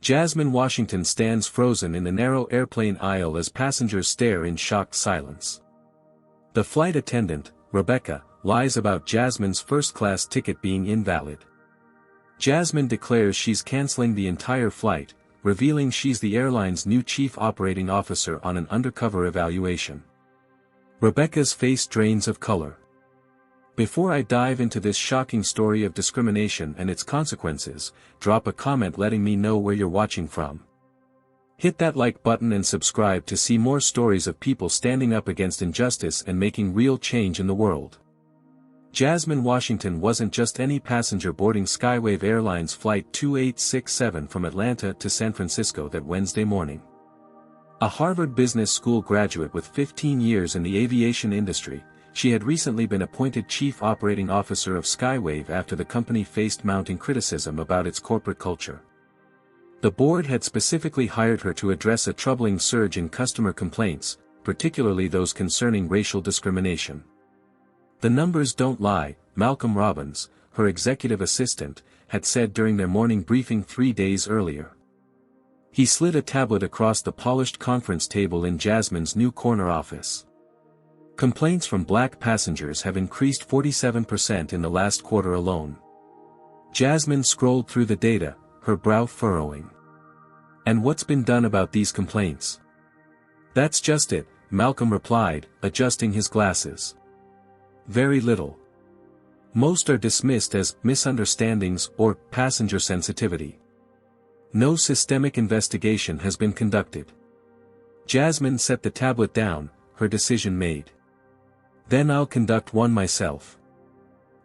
Jasmine Washington stands frozen in the narrow airplane aisle as passengers stare in shocked silence. The flight attendant, Rebecca, lies about Jasmine's first-class ticket being invalid. Jasmine declares she's canceling the entire flight, revealing she's the airline's new chief operating officer on an undercover evaluation. Rebecca's face drains of color. Before I dive into this shocking story of discrimination and its consequences, drop a comment letting me know where you're watching from. Hit that like button and subscribe to see more stories of people standing up against injustice and making real change in the world. Jasmine Washington wasn't just any passenger boarding Skywave Airlines Flight 2867 from Atlanta to San Francisco that Wednesday morning. A Harvard Business School graduate with 15 years in the aviation industry, she had recently been appointed Chief Operating Officer of Skywave after the company faced mounting criticism about its corporate culture. The board had specifically hired her to address a troubling surge in customer complaints, particularly those concerning racial discrimination. The numbers don't lie, Malcolm Robbins, her executive assistant, had said during their morning briefing 3 days earlier. He slid a tablet across the polished conference table in Jasmine's new corner office. Complaints from black passengers have increased 47% in the last quarter alone. Jasmine scrolled through the data, her brow furrowing. And what's been done about these complaints? That's just it, Malcolm replied, adjusting his glasses. Very little. Most are dismissed as misunderstandings or passenger sensitivity. No systemic investigation has been conducted. Jasmine set the tablet down, her decision made. Then I'll conduct one myself.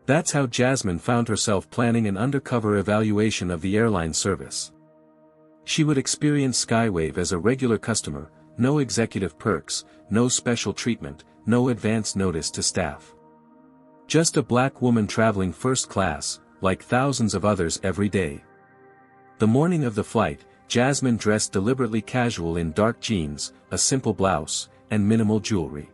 That's how Jasmine found herself planning an undercover evaluation of the airline service. She would experience Skywave as a regular customer, no executive perks, no special treatment, no advance notice to staff. Just a black woman traveling first class, like thousands of others every day. The morning of the flight, Jasmine dressed deliberately casual in dark jeans, a simple blouse, and minimal jewelry.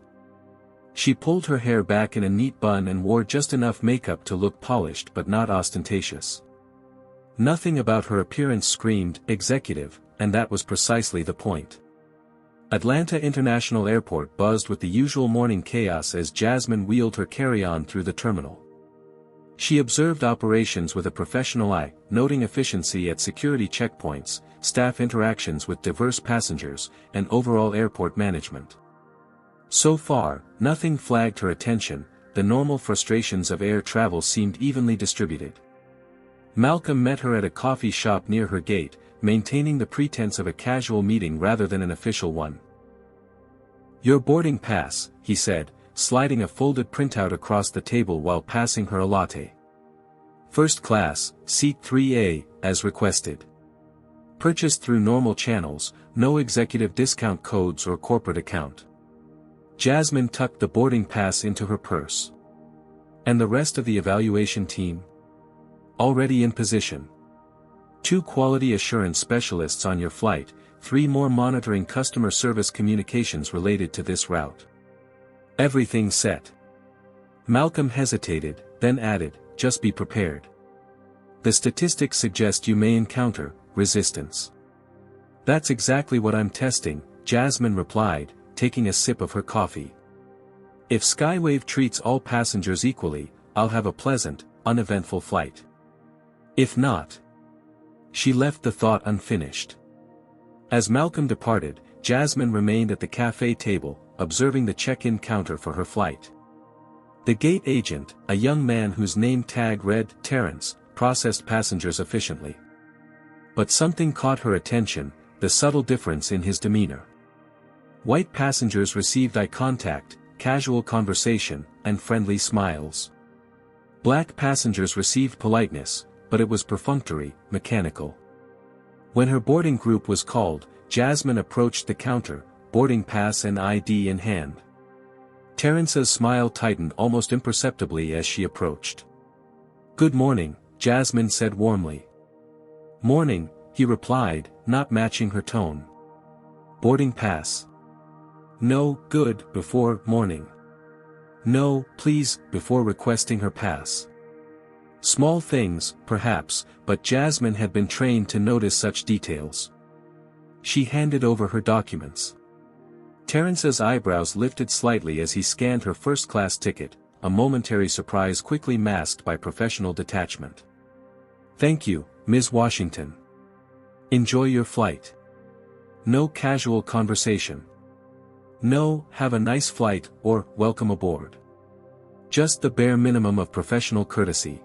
She pulled her hair back in a neat bun and wore just enough makeup to look polished but not ostentatious. Nothing about her appearance screamed executive, and that was precisely the point. Atlanta International Airport buzzed with the usual morning chaos as Jasmine wheeled her carry-on through the terminal. She observed operations with a professional eye, noting efficiency at security checkpoints, staff interactions with diverse passengers, and overall airport management. So far, nothing flagged her attention, the normal frustrations of air travel seemed evenly distributed. Malcolm met her at a coffee shop near her gate, maintaining the pretense of a casual meeting rather than an official one. Your boarding pass, he said, sliding a folded printout across the table while passing her a latte. First class, seat 3A, as requested. Purchased through normal channels, no executive discount codes or corporate account. Jasmine tucked the boarding pass into her purse. And the rest of the evaluation team? Already in position. 2 quality assurance specialists on your flight, 3 more monitoring customer service communications related to this route. Everything set. Malcolm hesitated, then added, just be prepared. The statistics suggest you may encounter resistance. That's exactly what I'm testing, Jasmine replied, taking a sip of her coffee. If Skywave treats all passengers equally, I'll have a pleasant, uneventful flight. If not. She left the thought unfinished. As Malcolm departed, Jasmine remained at the cafe table, observing the check-in counter for her flight. The gate agent, a young man whose name tag read Terrence, processed passengers efficiently. But something caught her attention, the subtle difference in his demeanor. White passengers received eye contact, casual conversation, and friendly smiles. Black passengers received politeness, but it was perfunctory, mechanical. When her boarding group was called, Jasmine approached the counter, boarding pass and ID in hand. Terrence's smile tightened almost imperceptibly as she approached. Good morning, Jasmine said warmly. Morning, he replied, not matching her tone. Boarding pass. No, good, before morning. No, please, before requesting her pass. Small things, perhaps, but Jasmine had been trained to notice such details. She handed over her documents. Terence's eyebrows lifted slightly as he scanned her first-class ticket, a momentary surprise quickly masked by professional detachment. "Thank you, Ms. Washington. Enjoy your flight." No casual conversation. No, "have a nice flight," or "welcome aboard." Just the bare minimum of professional courtesy.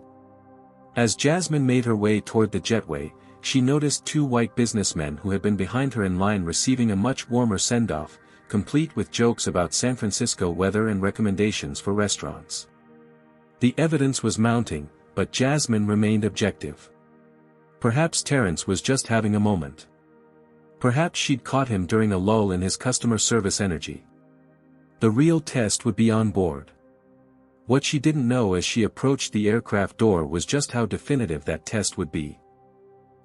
As Jasmine made her way toward the jetway, she noticed two white businessmen who had been behind her in line receiving a much warmer send-off, complete with jokes about San Francisco weather and recommendations for restaurants. The evidence was mounting, but Jasmine remained objective. Perhaps Terence was just having a moment. Perhaps she'd caught him during a lull in his customer service energy. The real test would be on board. What she didn't know as she approached the aircraft door was just how definitive that test would be.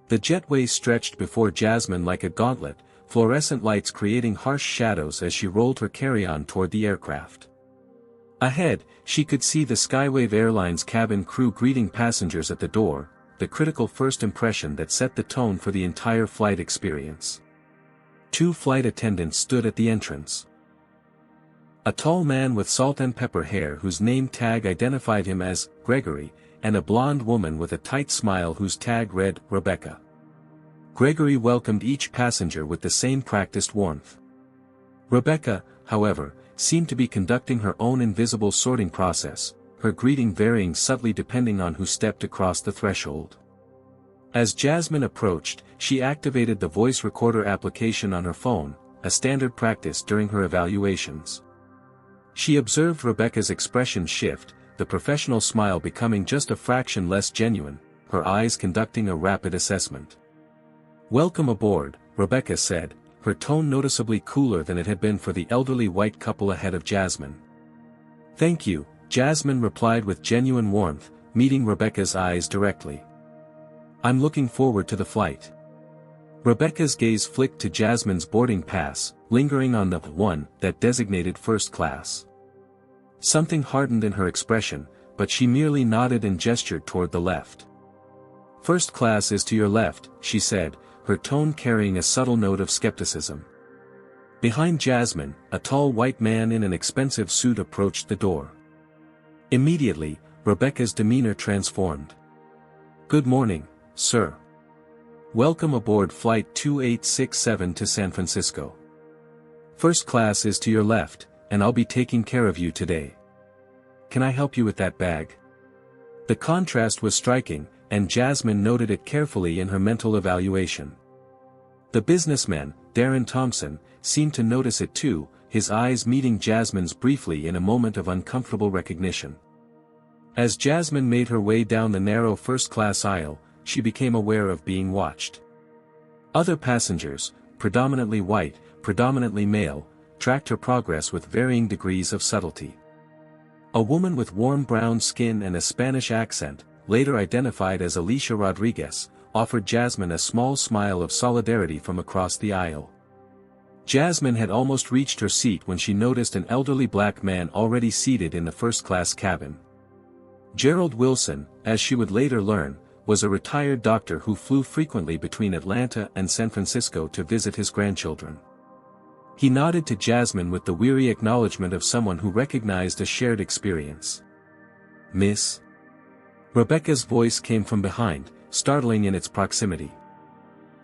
The jetway stretched before Jasmine like a gauntlet, fluorescent lights creating harsh shadows as she rolled her carry-on toward the aircraft. Ahead, she could see the Skywave Airlines cabin crew greeting passengers at the door, the critical first impression that set the tone for the entire flight experience. Two flight attendants stood at the entrance. A tall man with salt and pepper hair whose name tag identified him as Gregory, and a blonde woman with a tight smile whose tag read Rebecca. Gregory welcomed each passenger with the same practiced warmth. Rebecca, however, seemed to be conducting her own invisible sorting process, her greeting varying subtly depending on who stepped across the threshold. As Jasmine approached, she activated the voice recorder application on her phone, a standard practice during her evaluations. She observed Rebecca's expression shift, the professional smile becoming just a fraction less genuine, her eyes conducting a rapid assessment. "Welcome aboard," Rebecca said, her tone noticeably cooler than it had been for the elderly white couple ahead of Jasmine. "Thank you," Jasmine replied with genuine warmth, meeting Rebecca's eyes directly. "I'm looking forward to the flight." Rebecca's gaze flicked to Jasmine's boarding pass, lingering on the one that designated first class. Something hardened in her expression, but she merely nodded and gestured toward the left. "First class is to your left," she said, her tone carrying a subtle note of skepticism. Behind Jasmine, a tall white man in an expensive suit approached the door. Immediately, Rebecca's demeanor transformed. "Good morning, sir. Welcome aboard Flight 2867 to San Francisco. First class is to your left, and I'll be taking care of you today. Can I help you with that bag?" The contrast was striking, and Jasmine noted it carefully in her mental evaluation. The businessman, Darren Thompson, seemed to notice it too, his eyes meeting Jasmine's briefly in a moment of uncomfortable recognition. As Jasmine made her way down the narrow first-class aisle, she became aware of being watched. Other passengers, predominantly white, predominantly male, tracked her progress with varying degrees of subtlety. A woman with warm brown skin and a Spanish accent, later identified as Alicia Rodriguez, offered Jasmine a small smile of solidarity from across the aisle. Jasmine had almost reached her seat when she noticed an elderly black man already seated in the first-class cabin. Gerald Wilson, as she would later learn, was a retired doctor who flew frequently between Atlanta and San Francisco to visit his grandchildren. He nodded to Jasmine with the weary acknowledgement of someone who recognized a shared experience. "Miss?" Rebecca's voice came from behind, startling in its proximity.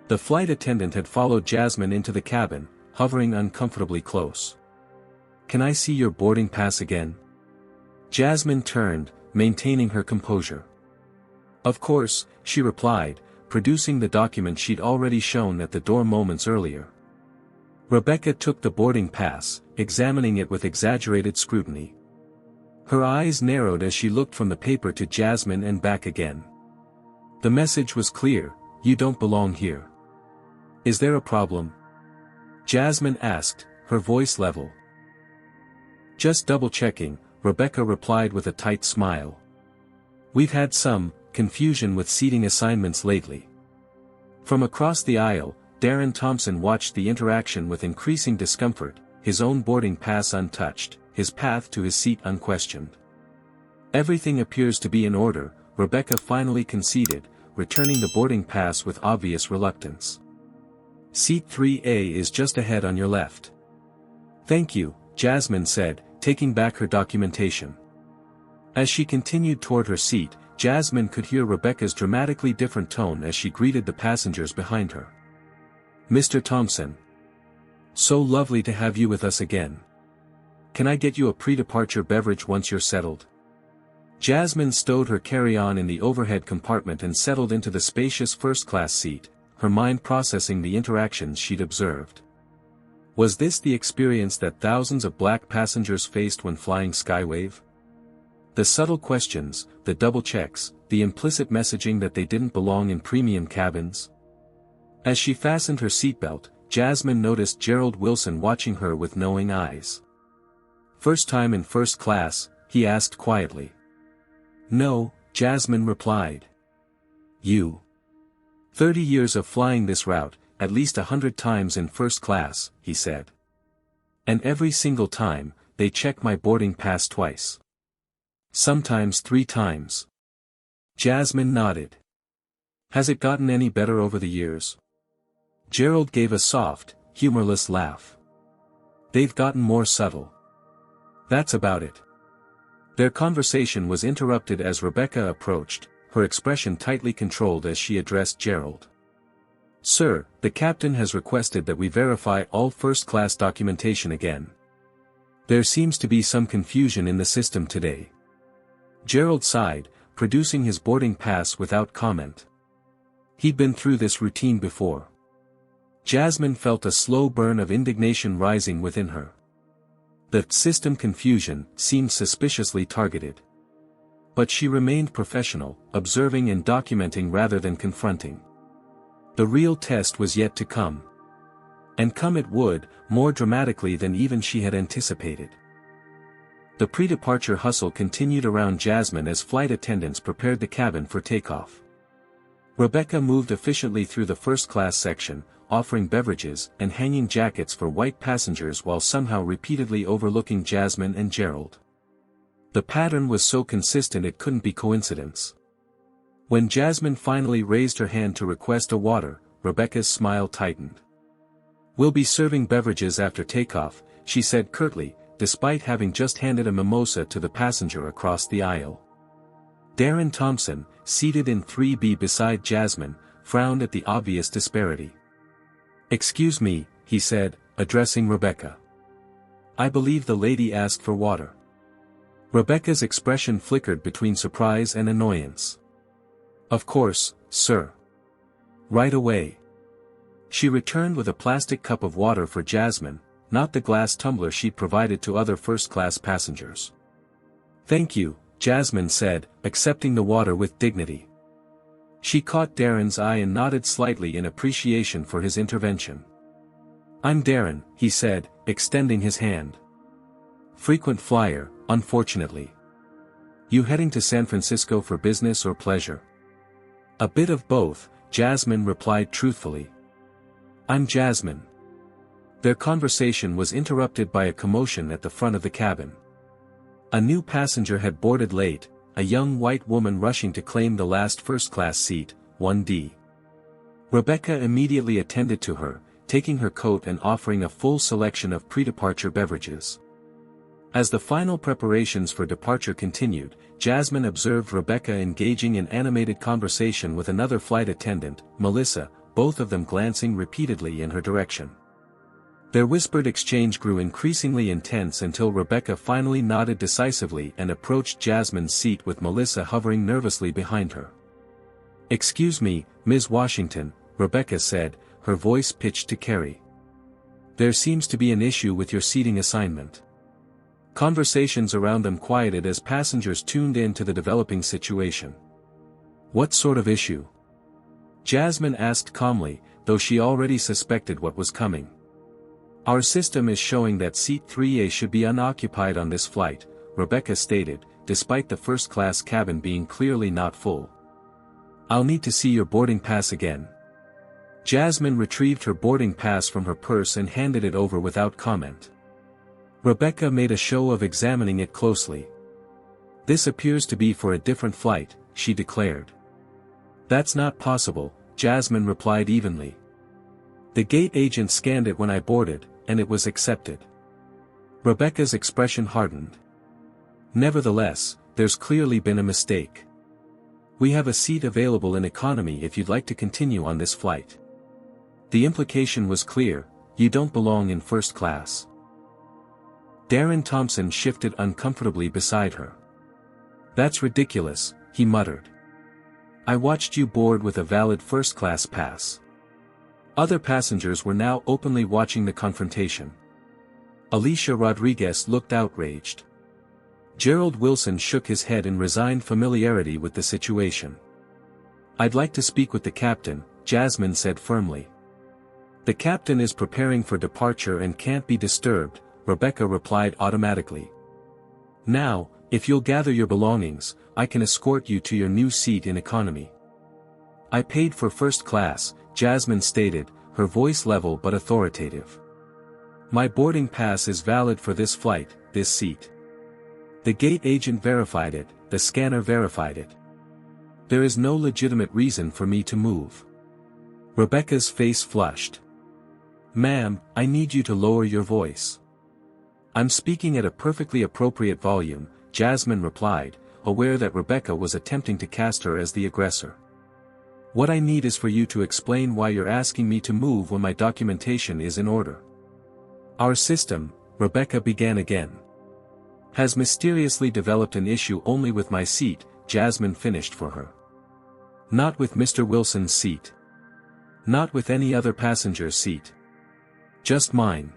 The flight attendant had followed Jasmine into the cabin, hovering uncomfortably close. "Can I see your boarding pass again?" Jasmine turned, maintaining her composure. "Of course," she replied, producing the document she'd already shown at the door moments earlier. Rebecca took the boarding pass, examining it with exaggerated scrutiny. Her eyes narrowed as she looked from the paper to Jasmine and back again. The message was clear: "You don't belong here." "Is there a problem?" Jasmine asked, her voice level. "Just double-checking," Rebecca replied with a tight smile. "We've had some confusion with seating assignments lately." From across the aisle, Darren Thompson watched the interaction with increasing discomfort, his own boarding pass untouched, his path to his seat unquestioned. "Everything appears to be in order," Rebecca finally conceded, returning the boarding pass with obvious reluctance. "Seat 3A is just ahead on your left." "Thank you," Jasmine said, taking back her documentation. As she continued toward her seat, Jasmine could hear Rebecca's dramatically different tone as she greeted the passengers behind her. "Mr. Thompson. So lovely to have you with us again. Can I get you a pre-departure beverage once you're settled?" Jasmine stowed her carry-on in the overhead compartment and settled into the spacious first-class seat, her mind processing the interactions she'd observed. Was this the experience that thousands of black passengers faced when flying Skywave? The subtle questions, the double checks, the implicit messaging that they didn't belong in premium cabins? As she fastened her seatbelt, Jasmine noticed Gerald Wilson watching her with knowing eyes. "First time in first class?" he asked quietly. "No," Jasmine replied. "You?" 30 years of flying this route, at least 100 times in first class," he said. "And every single time, they check my boarding pass twice. Sometimes 3 times." Jasmine nodded. "Has it gotten any better over the years?" Gerald gave a soft, humorless laugh. "They've gotten more subtle. That's about it." Their conversation was interrupted as Rebecca approached, her expression tightly controlled as she addressed Gerald. "Sir, the captain has requested that we verify all first-class documentation again. There seems to be some confusion in the system today." Gerald sighed, producing his boarding pass without comment. He'd been through this routine before. Jasmine felt a slow burn of indignation rising within her. The system confusion seemed suspiciously targeted. But she remained professional, observing and documenting rather than confronting. The real test was yet to come. And come it would, more dramatically than even she had anticipated. The pre-departure hustle continued around Jasmine as flight attendants prepared the cabin for takeoff. Rebecca moved efficiently through the first-class section, offering beverages and hanging jackets for white passengers while somehow repeatedly overlooking Jasmine and Gerald. The pattern was so consistent it couldn't be coincidence. When Jasmine finally raised her hand to request a water, Rebecca's smile tightened. "We'll be serving beverages after takeoff," she said curtly, despite having just handed a mimosa to the passenger across the aisle. Darren Thompson, seated in 3B beside Jasmine, frowned at the obvious disparity. "Excuse me," he said, addressing Rebecca. "I believe the lady asked for water." Rebecca's expression flickered between surprise and annoyance. "Of course, sir. Right away." She returned with a plastic cup of water for Jasmine, not the glass tumbler she'd provided to other first-class passengers. "Thank you," Jasmine said, accepting the water with dignity. She caught Darren's eye and nodded slightly in appreciation for his intervention. "I'm Darren," he said, extending his hand. "Frequent flyer, unfortunately. You heading to San Francisco for business or pleasure?" "A bit of both," Jasmine replied truthfully. "I'm Jasmine." Their conversation was interrupted by a commotion at the front of the cabin. A new passenger had boarded late, a young white woman rushing to claim the last first-class seat, 1D. Rebecca immediately attended to her, taking her coat and offering a full selection of pre-departure beverages. As the final preparations for departure continued, Jasmine observed Rebecca engaging in animated conversation with another flight attendant, Melissa, both of them glancing repeatedly in her direction. Their whispered exchange grew increasingly intense until Rebecca finally nodded decisively and approached Jasmine's seat with Melissa hovering nervously behind her. "Excuse me, Ms. Washington," Rebecca said, her voice pitched to Carrie. "There seems to be an issue with your seating assignment." Conversations around them quieted as passengers tuned in to the developing situation. "What sort of issue?" Jasmine asked calmly, though she already suspected what was coming. "Our system is showing that seat 3A should be unoccupied on this flight," Rebecca stated, despite the first-class cabin being clearly not full. "I'll need to see your boarding pass again." Jasmine retrieved her boarding pass from her purse and handed it over without comment. Rebecca made a show of examining it closely. "This appears to be for a different flight," she declared. That's not possible, Jasmine replied evenly. The gate agent scanned it when I boarded, and it was accepted. Rebecca's expression hardened. Nevertheless, there's clearly been a mistake. We have a seat available in economy if you'd like to continue on this flight. The implication was clear, you don't belong in first class. Darren Thompson shifted uncomfortably beside her. That's ridiculous, he muttered. I watched you board with a valid first-class pass. Other passengers were now openly watching the confrontation. Alicia Rodriguez looked outraged. Gerald Wilson shook his head in resigned familiarity with the situation. I'd like to speak with the captain, Jasmine said firmly. The captain is preparing for departure and can't be disturbed, Rebecca replied automatically. Now, if you'll gather your belongings, I can escort you to your new seat in economy. I paid for first class, Jasmine stated, her voice level but authoritative. My boarding pass is valid for this flight, this seat. The gate agent verified it, the scanner verified it. There is no legitimate reason for me to move. Rebecca's face flushed. Ma'am, I need you to lower your voice. I'm speaking at a perfectly appropriate volume, Jasmine replied, aware that Rebecca was attempting to cast her as the aggressor. What I need is for you to explain why you're asking me to move when my documentation is in order. Our system, Rebecca began again, has mysteriously developed an issue only with my seat, Jasmine finished for her. Not with Mr. Wilson's seat. Not with any other passenger's seat. Just mine.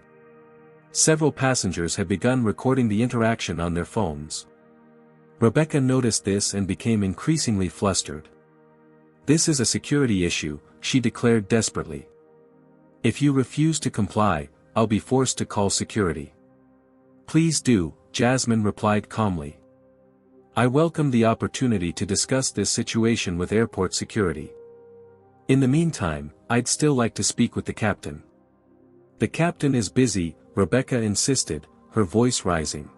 Several passengers had begun recording the interaction on their phones. Rebecca noticed this and became increasingly flustered. This is a security issue, she declared desperately. If you refuse to comply, I'll be forced to call security. Please do, Jasmine replied calmly. I welcome the opportunity to discuss this situation with airport security. In the meantime, I'd still like to speak with the captain. The captain is busy, Rebecca insisted, her voice rising.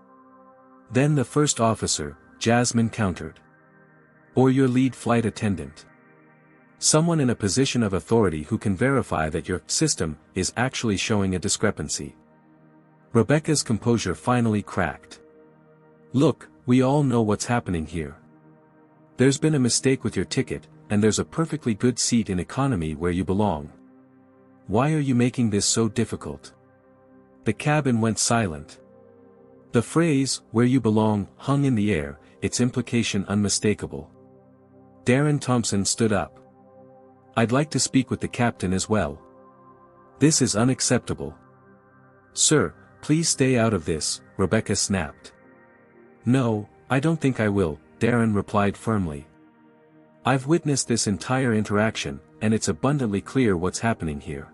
Then the first officer, Jasmine countered. Or your lead flight attendant. Someone in a position of authority who can verify that your system is actually showing a discrepancy. Rebecca's composure finally cracked. Look, we all know what's happening here. There's been a mistake with your ticket, and there's a perfectly good seat in economy where you belong. Why are you making this so difficult? The cabin went silent. The phrase, where you belong, hung in the air, its implication unmistakable. Darren Thompson stood up. I'd like to speak with the captain as well. This is unacceptable. Sir, please stay out of this, Rebecca snapped. No, I don't think I will, Darren replied firmly. I've witnessed this entire interaction, and it's abundantly clear what's happening here.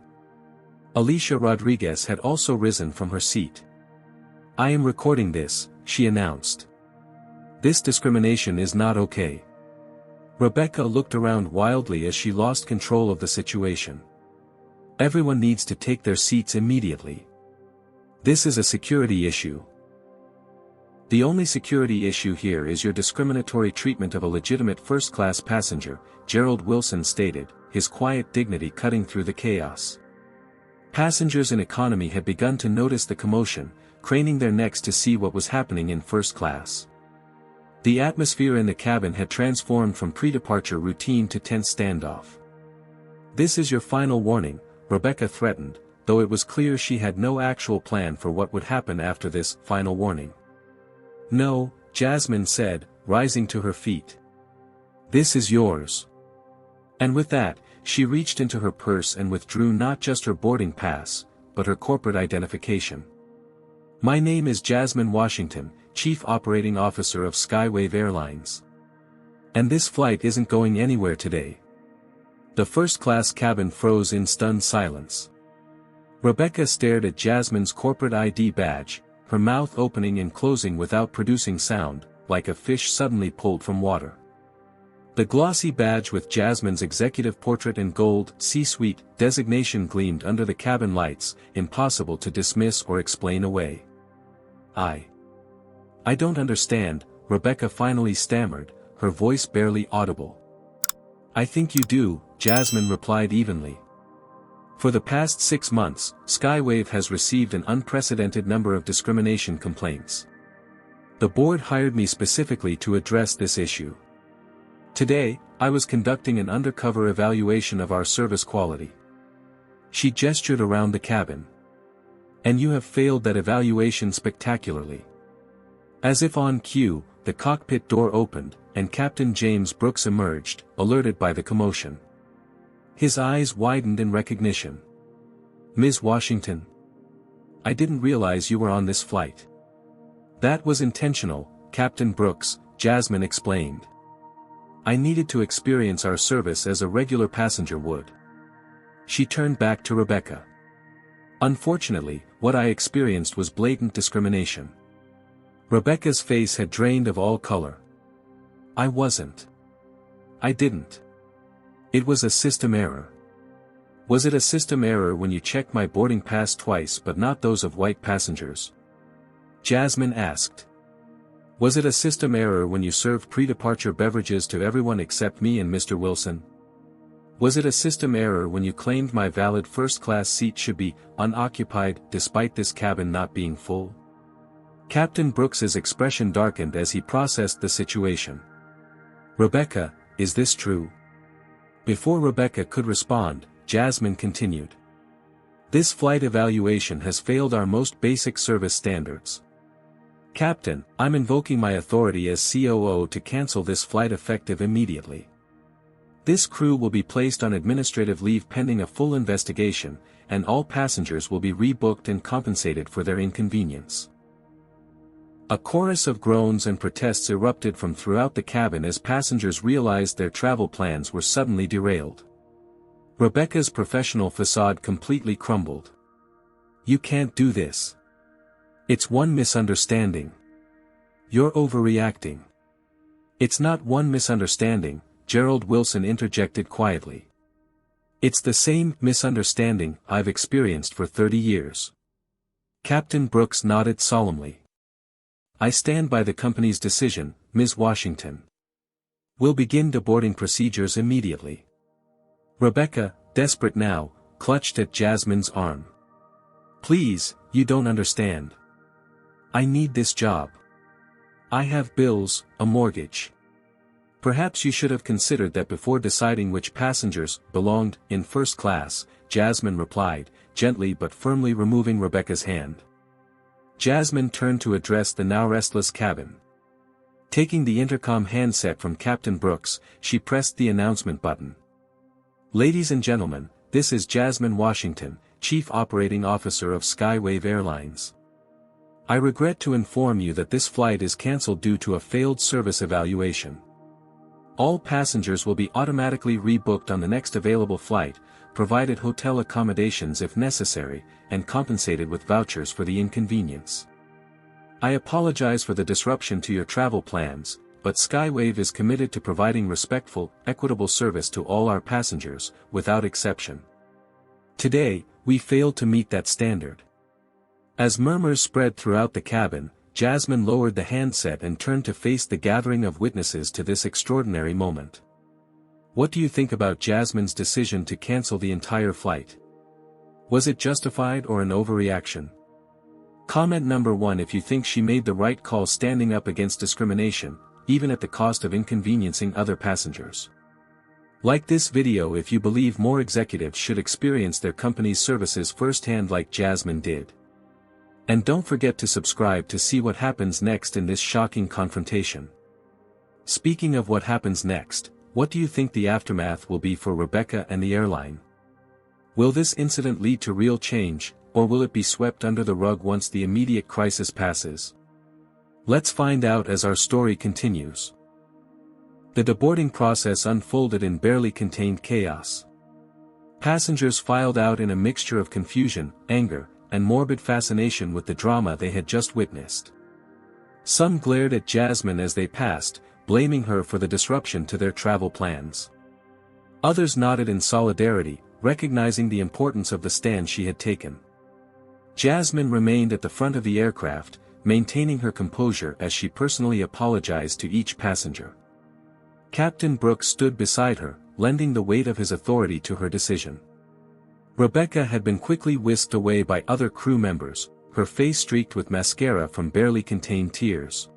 Alicia Rodriguez had also risen from her seat. I am recording this, she announced. This discrimination is not okay. Rebecca looked around wildly as she lost control of the situation. Everyone needs to take their seats immediately. This is a security issue. The only security issue here is your discriminatory treatment of a legitimate first-class passenger, Gerald Wilson stated, his quiet dignity cutting through the chaos. Passengers in economy had begun to notice the commotion, craning their necks to see what was happening in first class. The atmosphere in the cabin had transformed from pre-departure routine to tense standoff. This is your final warning, Rebecca threatened, though it was clear she had no actual plan for what would happen after this final warning. No, Jasmine said, rising to her feet. This is yours. And with that, she reached into her purse and withdrew not just her boarding pass, but her corporate identification. My name is Jasmine Washington, Chief Operating Officer of Skywave Airlines. And this flight isn't going anywhere today. The first-class cabin froze in stunned silence. Rebecca stared at Jasmine's corporate ID badge, her mouth opening and closing without producing sound, like a fish suddenly pulled from water. The glossy badge with Jasmine's executive portrait and gold C-suite designation gleamed under the cabin lights, impossible to dismiss or explain away. I don't understand, Rebecca finally stammered, her voice barely audible. "I think you do," Jasmine replied evenly. "For the past 6 months, Skywave has received an unprecedented number of discrimination complaints. The board hired me specifically to address this issue. Today, I was conducting an undercover evaluation of our service quality." She gestured around the cabin. "And you have failed that evaluation spectacularly." As if on cue, the cockpit door opened, and Captain James Brooks emerged, alerted by the commotion. His eyes widened in recognition. "Ms. Washington? I didn't realize you were on this flight." "That was intentional, Captain Brooks," Jasmine explained. "I needed to experience our service as a regular passenger would." She turned back to Rebecca. "Unfortunately, what I experienced was blatant discrimination." Rebecca's face had drained of all color. "I didn't. It was a system error." "Was it a system error when you checked my boarding pass twice but not those of white passengers?" Jasmine asked. "Was it a system error when you served pre-departure beverages to everyone except me and Mr. Wilson? Was it a system error when you claimed my valid first-class seat should be unoccupied despite this cabin not being full?" Captain Brooks's expression darkened as he processed the situation. "Rebecca, is this true?" Before Rebecca could respond, Jasmine continued. "This flight evaluation has failed our most basic service standards. Captain, I'm invoking my authority as COO to cancel this flight effective immediately. This crew will be placed on administrative leave pending a full investigation, and all passengers will be rebooked and compensated for their inconvenience." A chorus of groans and protests erupted from throughout the cabin as passengers realized their travel plans were suddenly derailed. Rebecca's professional facade completely crumbled. "You can't do this. It's one misunderstanding. You're overreacting." "It's not one misunderstanding," Gerald Wilson interjected quietly. "It's the same misunderstanding I've experienced for 30 years. Captain Brooks nodded solemnly. "I stand by the company's decision, Ms. Washington. We'll begin deboarding procedures immediately." Rebecca, desperate now, clutched at Jasmine's arm. "Please, you don't understand. I need this job. I have bills, a mortgage." "Perhaps you should have considered that before deciding which passengers belonged in first class," Jasmine replied, gently but firmly removing Rebecca's hand. Jasmine turned to address the now restless cabin. Taking the intercom handset from Captain Brooks, she pressed the announcement button. "Ladies and gentlemen, this is Jasmine Washington, Chief Operating Officer of Skywave Airlines. I regret to inform you that this flight is cancelled due to a failed service evaluation. All passengers will be automatically rebooked on the next available flight, provided hotel accommodations if necessary, and compensated with vouchers for the inconvenience. I apologize for the disruption to your travel plans, but Skywave is committed to providing respectful, equitable service to all our passengers, without exception. Today, we failed to meet that standard." As murmurs spread throughout the cabin, Jasmine lowered the handset and turned to face the gathering of witnesses to this extraordinary moment. "What do you think about Jasmine's decision to cancel the entire flight? Was it justified or an overreaction? Comment number 1 if you think she made the right call standing up against discrimination, even at the cost of inconveniencing other passengers. Like this video if you believe more executives should experience their company's services firsthand like Jasmine did. And don't forget to subscribe to see what happens next in this shocking confrontation. Speaking of what happens next, what do you think the aftermath will be for Rebecca and the airline? Will this incident lead to real change, or will it be swept under the rug once the immediate crisis passes? Let's find out as our story continues. The deboarding process unfolded in barely contained chaos. Passengers filed out in a mixture of confusion, anger, and morbid fascination with the drama they had just witnessed. Some glared at Jasmine as they passed, blaming her for the disruption to their travel plans. Others nodded in solidarity, recognizing the importance of the stand she had taken. Jasmine remained at the front of the aircraft, maintaining her composure as she personally apologized to each passenger. Captain Brooks stood beside her, lending the weight of his authority to her decision. Rebecca had been quickly whisked away by other crew members, her face streaked with mascara from barely contained tears.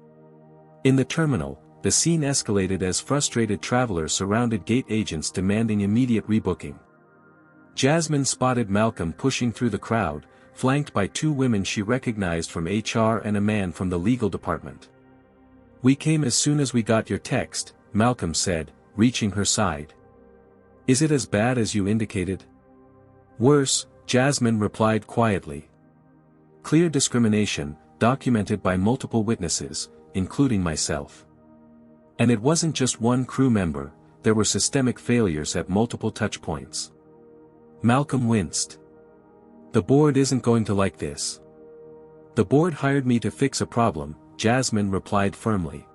In the terminal, the scene escalated as frustrated travelers surrounded gate agents demanding immediate rebooking. Jasmine spotted Malcolm pushing through the crowd, flanked by two women she recognized from HR and a man from the legal department. "We came as soon as we got your text," Malcolm said, reaching her side. "Is it as bad as you indicated?" "Worse," Jasmine replied quietly. "Clear discrimination, documented by multiple witnesses, including myself. And it wasn't just one crew member, there were systemic failures at multiple touchpoints." Malcolm winced. "The board isn't going to like this." "The board hired me to fix a problem," Jasmine replied firmly.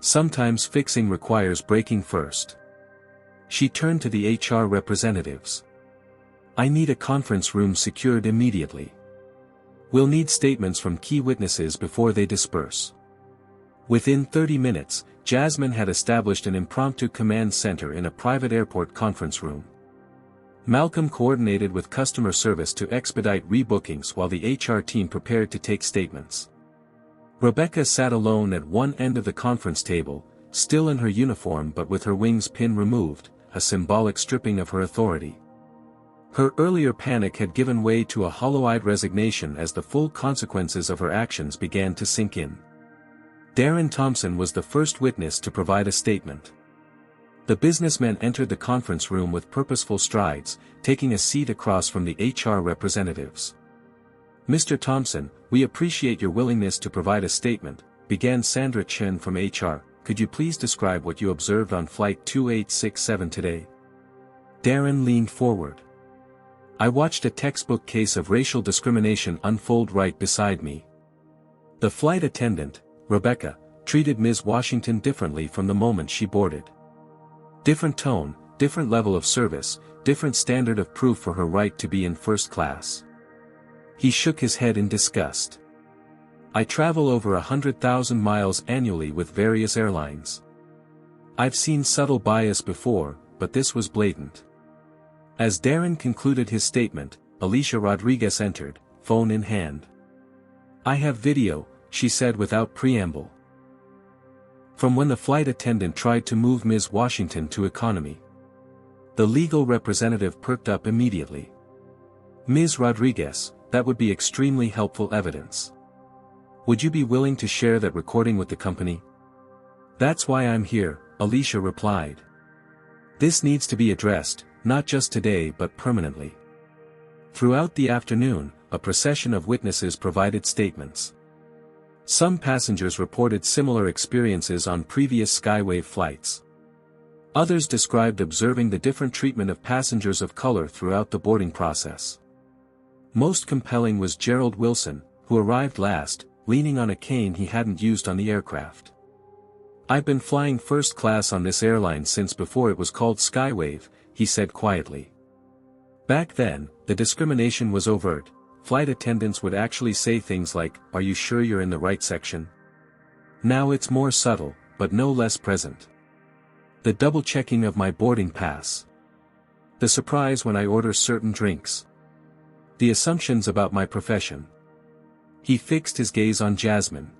"Sometimes fixing requires breaking first." She turned to the HR representatives. "I need a conference room secured immediately. We'll need statements from key witnesses before they disperse." Within 30 minutes, Jasmine had established an impromptu command center in a private airport conference room. Malcolm coordinated with customer service to expedite rebookings while the HR team prepared to take statements. Rebecca sat alone at one end of the conference table, still in her uniform but with her wings pin removed, a symbolic stripping of her authority. Her earlier panic had given way to a hollow-eyed resignation as the full consequences of her actions began to sink in. Darren Thompson was the first witness to provide a statement. The businessman entered the conference room with purposeful strides, taking a seat across from the HR representatives. "Mr. Thompson, we appreciate your willingness to provide a statement," began Sandra Chen from HR. "Could you please describe what you observed on Flight 2867 today?" Darren leaned forward. "I watched a textbook case of racial discrimination unfold right beside me. The flight attendant, Rebecca, treated Ms. Washington differently from the moment she boarded. Different tone, different level of service, different standard of proof for her right to be in first class." He shook his head in disgust. "I travel over 100,000 miles annually with various airlines. I've seen subtle bias before, but this was blatant." As Darren concluded his statement, Alicia Rodriguez entered, phone in hand. "I have video," she said without preamble. "From when the flight attendant tried to move Ms. Washington to economy." The legal representative perked up immediately. "Ms. Rodriguez, that would be extremely helpful evidence. Would you be willing to share that recording with the company?" "That's why I'm here," Alicia replied. "This needs to be addressed, not just today but permanently." Throughout the afternoon, a procession of witnesses provided statements. Some passengers reported similar experiences on previous Skywave flights. Others described observing the different treatment of passengers of color throughout the boarding process. Most compelling was Gerald Wilson, who arrived last, leaning on a cane he hadn't used on the aircraft. "I've been flying first class on this airline since before it was called Skywave," he said quietly. "Back then, the discrimination was overt. Flight attendants would actually say things like, 'Are you sure you're in the right section?' Now it's more subtle, but no less present. The double-checking of my boarding pass. The surprise when I order certain drinks. The assumptions about my profession." He fixed his gaze on Jasmine.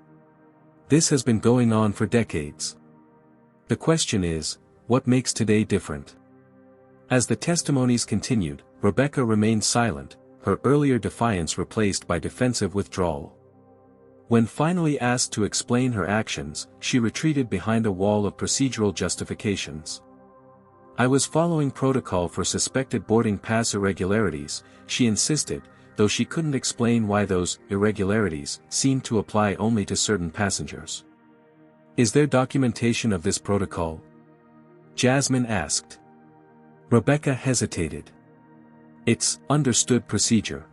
"This has been going on for decades. The question is, what makes today different?" As the testimonies continued, Rebecca remained silent, her earlier defiance replaced by defensive withdrawal. When finally asked to explain her actions, she retreated behind a wall of procedural justifications. "I was following protocol for suspected boarding pass irregularities," she insisted, though she couldn't explain why those irregularities seemed to apply only to certain passengers. "Is there documentation of this protocol?" Jasmine asked. Rebecca hesitated. "It's understood procedure."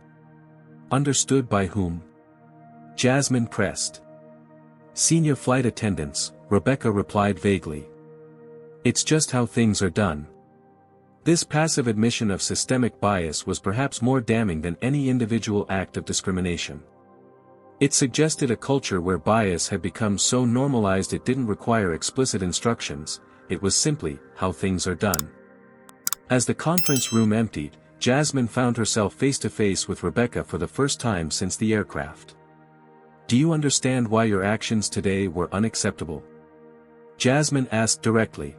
"Understood by whom?" Jasmine pressed. "Senior flight attendants," Rebecca replied vaguely. "It's just how things are done." This passive admission of systemic bias was perhaps more damning than any individual act of discrimination. It suggested a culture where bias had become so normalized it didn't require explicit instructions, it was simply how things are done. As the conference room emptied, Jasmine found herself face to face with Rebecca for the first time since the aircraft. "Do you understand why your actions today were unacceptable?" Jasmine asked directly.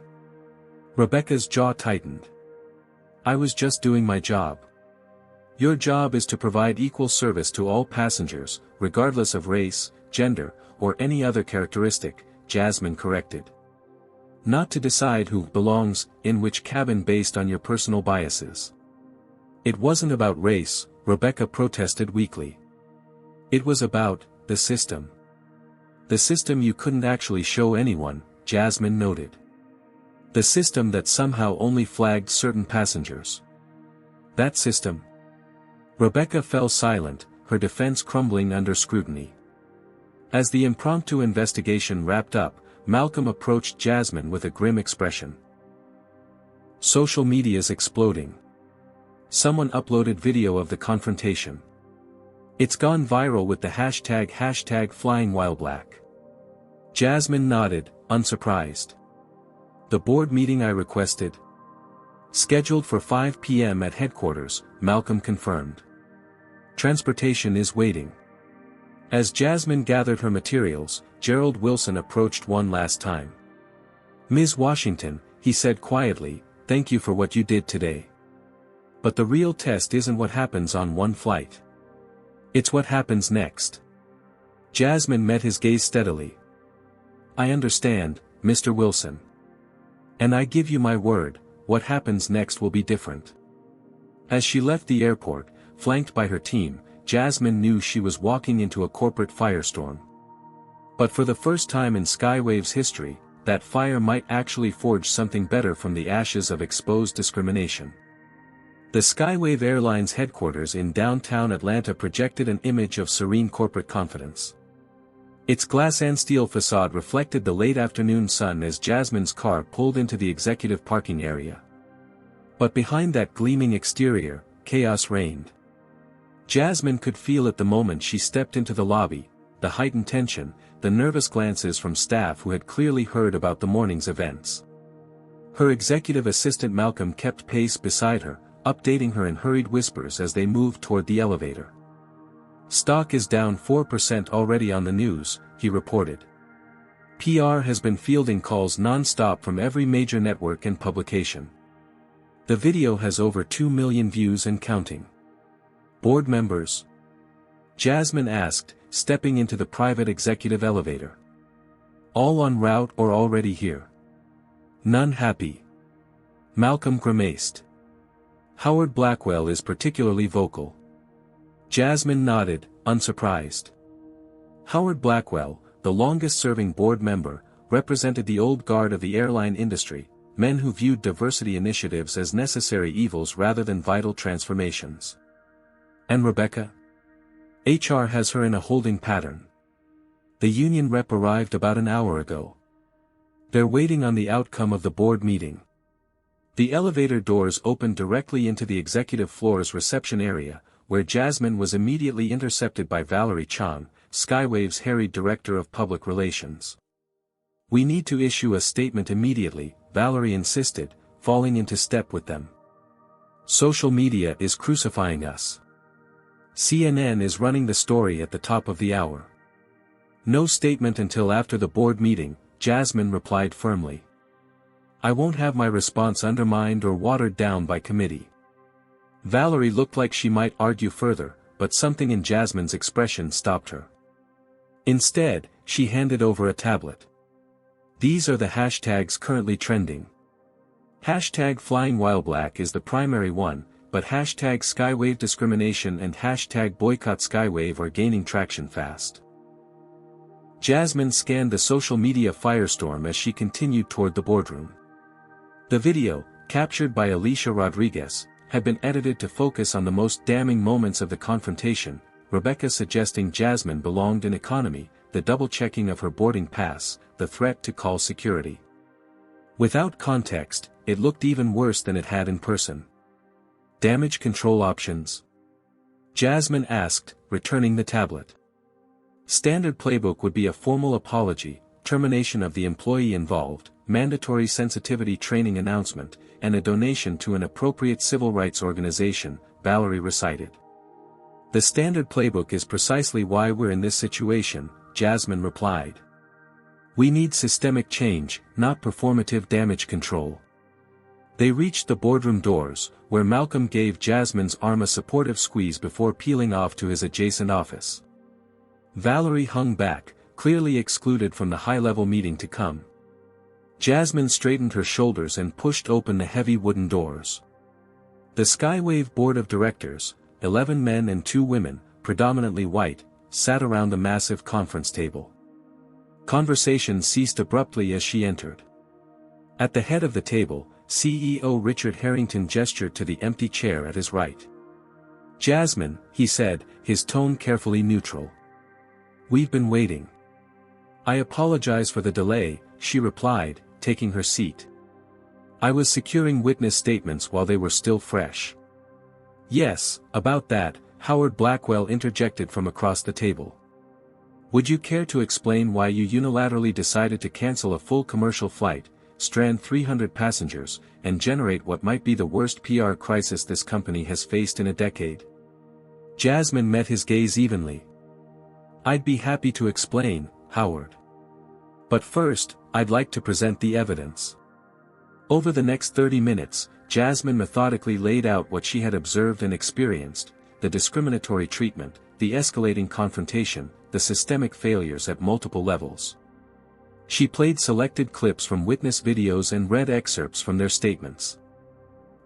Rebecca's jaw tightened. "I was just doing my job." "Your job is to provide equal service to all passengers, regardless of race, gender, or any other characteristic," Jasmine corrected. "Not to decide who belongs in which cabin based on your personal biases." "It wasn't about race," Rebecca protested weakly. "It was about the system." "The system you couldn't actually show anyone," Jasmine noted. "The system that somehow only flagged certain passengers." "That system?" Rebecca fell silent, her defense crumbling under scrutiny. As the impromptu investigation wrapped up, Malcolm approached Jasmine with a grim expression. "Social media's exploding. Someone uploaded video of the confrontation. It's gone viral with the hashtag #FlyingWhileBlack." Jasmine nodded, unsurprised. "The board meeting I requested?" "Scheduled for 5 p.m. at headquarters," Malcolm confirmed. "Transportation is waiting." As Jasmine gathered her materials, Gerald Wilson approached one last time. "Ms. Washington," he said quietly, "thank you for what you did today. But the real test isn't what happens on one flight. It's what happens next." Jasmine met his gaze steadily. "I understand, Mr. Wilson. And I give you my word, what happens next will be different." As she left the airport, flanked by her team, Jasmine knew she was walking into a corporate firestorm. But for the first time in Skywave's history, that fire might actually forge something better from the ashes of exposed discrimination. The Skywave Airlines headquarters in downtown Atlanta projected an image of serene corporate confidence. Its glass and steel facade reflected the late afternoon sun as Jasmine's car pulled into the executive parking area. But behind that gleaming exterior, chaos reigned. Jasmine could feel it the moment she stepped into the lobby, the heightened tension, the nervous glances from staff who had clearly heard about the morning's events. Her executive assistant Malcolm kept pace beside her, updating her in hurried whispers as they moved toward the elevator. "Stock is down 4% already on the news," he reported. "PR has been fielding calls non-stop from every major network and publication. The video has over 2 million views and counting." "Board members?" Jasmine asked, stepping into the private executive elevator. "All en route or already here?" "None happy." Malcolm grimaced. "Howard Blackwell is particularly vocal." Jasmine nodded, unsurprised. Howard Blackwell, the longest-serving board member, represented the old guard of the airline industry, men who viewed diversity initiatives as necessary evils rather than vital transformations. "And Rebecca?" "HR has her in a holding pattern. The union rep arrived about an hour ago. They're waiting on the outcome of the board meeting." The elevator doors opened directly into the executive floor's reception area, where Jasmine was immediately intercepted by Valerie Chang, Skywave's harried director of public relations. "We need to issue a statement immediately," Valerie insisted, falling into step with them. "Social media is crucifying us. CNN is running the story at the top of the hour." "No statement until after the board meeting," Jasmine replied firmly. "I won't have my response undermined or watered down by committee." Valerie looked like she might argue further, but something in Jasmine's expression stopped her. Instead, she handed over a tablet. "These are the hashtags currently trending. #FlyingWhileBlack is the primary one, but #Skywave discrimination and #Boycott Skywave are gaining traction fast." Jasmine scanned the social media firestorm as she continued toward the boardroom. The video, captured by Alicia Rodriguez, had been edited to focus on the most damning moments of the confrontation, Rebecca suggesting Jasmine belonged in economy, the double-checking of her boarding pass, the threat to call security. Without context, it looked even worse than it had in person. "Damage control options?" Jasmine asked, returning the tablet. Standard playbook would be a formal apology, termination of the employee involved, mandatory sensitivity training announcement, and a donation to an appropriate civil rights organization, Valerie recited. The standard playbook is precisely why we're in this situation, Jasmine replied. We need systemic change, not performative damage control. They reached the boardroom doors, where Malcolm gave Jasmine's arm a supportive squeeze before peeling off to his adjacent office. Valerie hung back, clearly excluded from the high-level meeting to come. Jasmine straightened her shoulders and pushed open the heavy wooden doors. The Skywave Board of Directors, 11 men and 2 women, predominantly white, sat around the massive conference table. Conversation ceased abruptly as she entered. At the head of the table, CEO Richard Harrington gestured to the empty chair at his right. Jasmine, he said, his tone carefully neutral. We've been waiting. I apologize for the delay, she replied, taking her seat. I was securing witness statements while they were still fresh. Yes, about that, Howard Blackwell interjected from across the table. Would you care to explain why you unilaterally decided to cancel a full commercial flight, strand 300 passengers, and generate what might be the worst PR crisis this company has faced in a decade? Jasmine met his gaze evenly. I'd be happy to explain, Howard. But first, I'd like to present the evidence. Over the next 30 minutes, Jasmine methodically laid out what she had observed and experienced, the discriminatory treatment, the escalating confrontation, the systemic failures at multiple levels. She played selected clips from witness videos and read excerpts from their statements.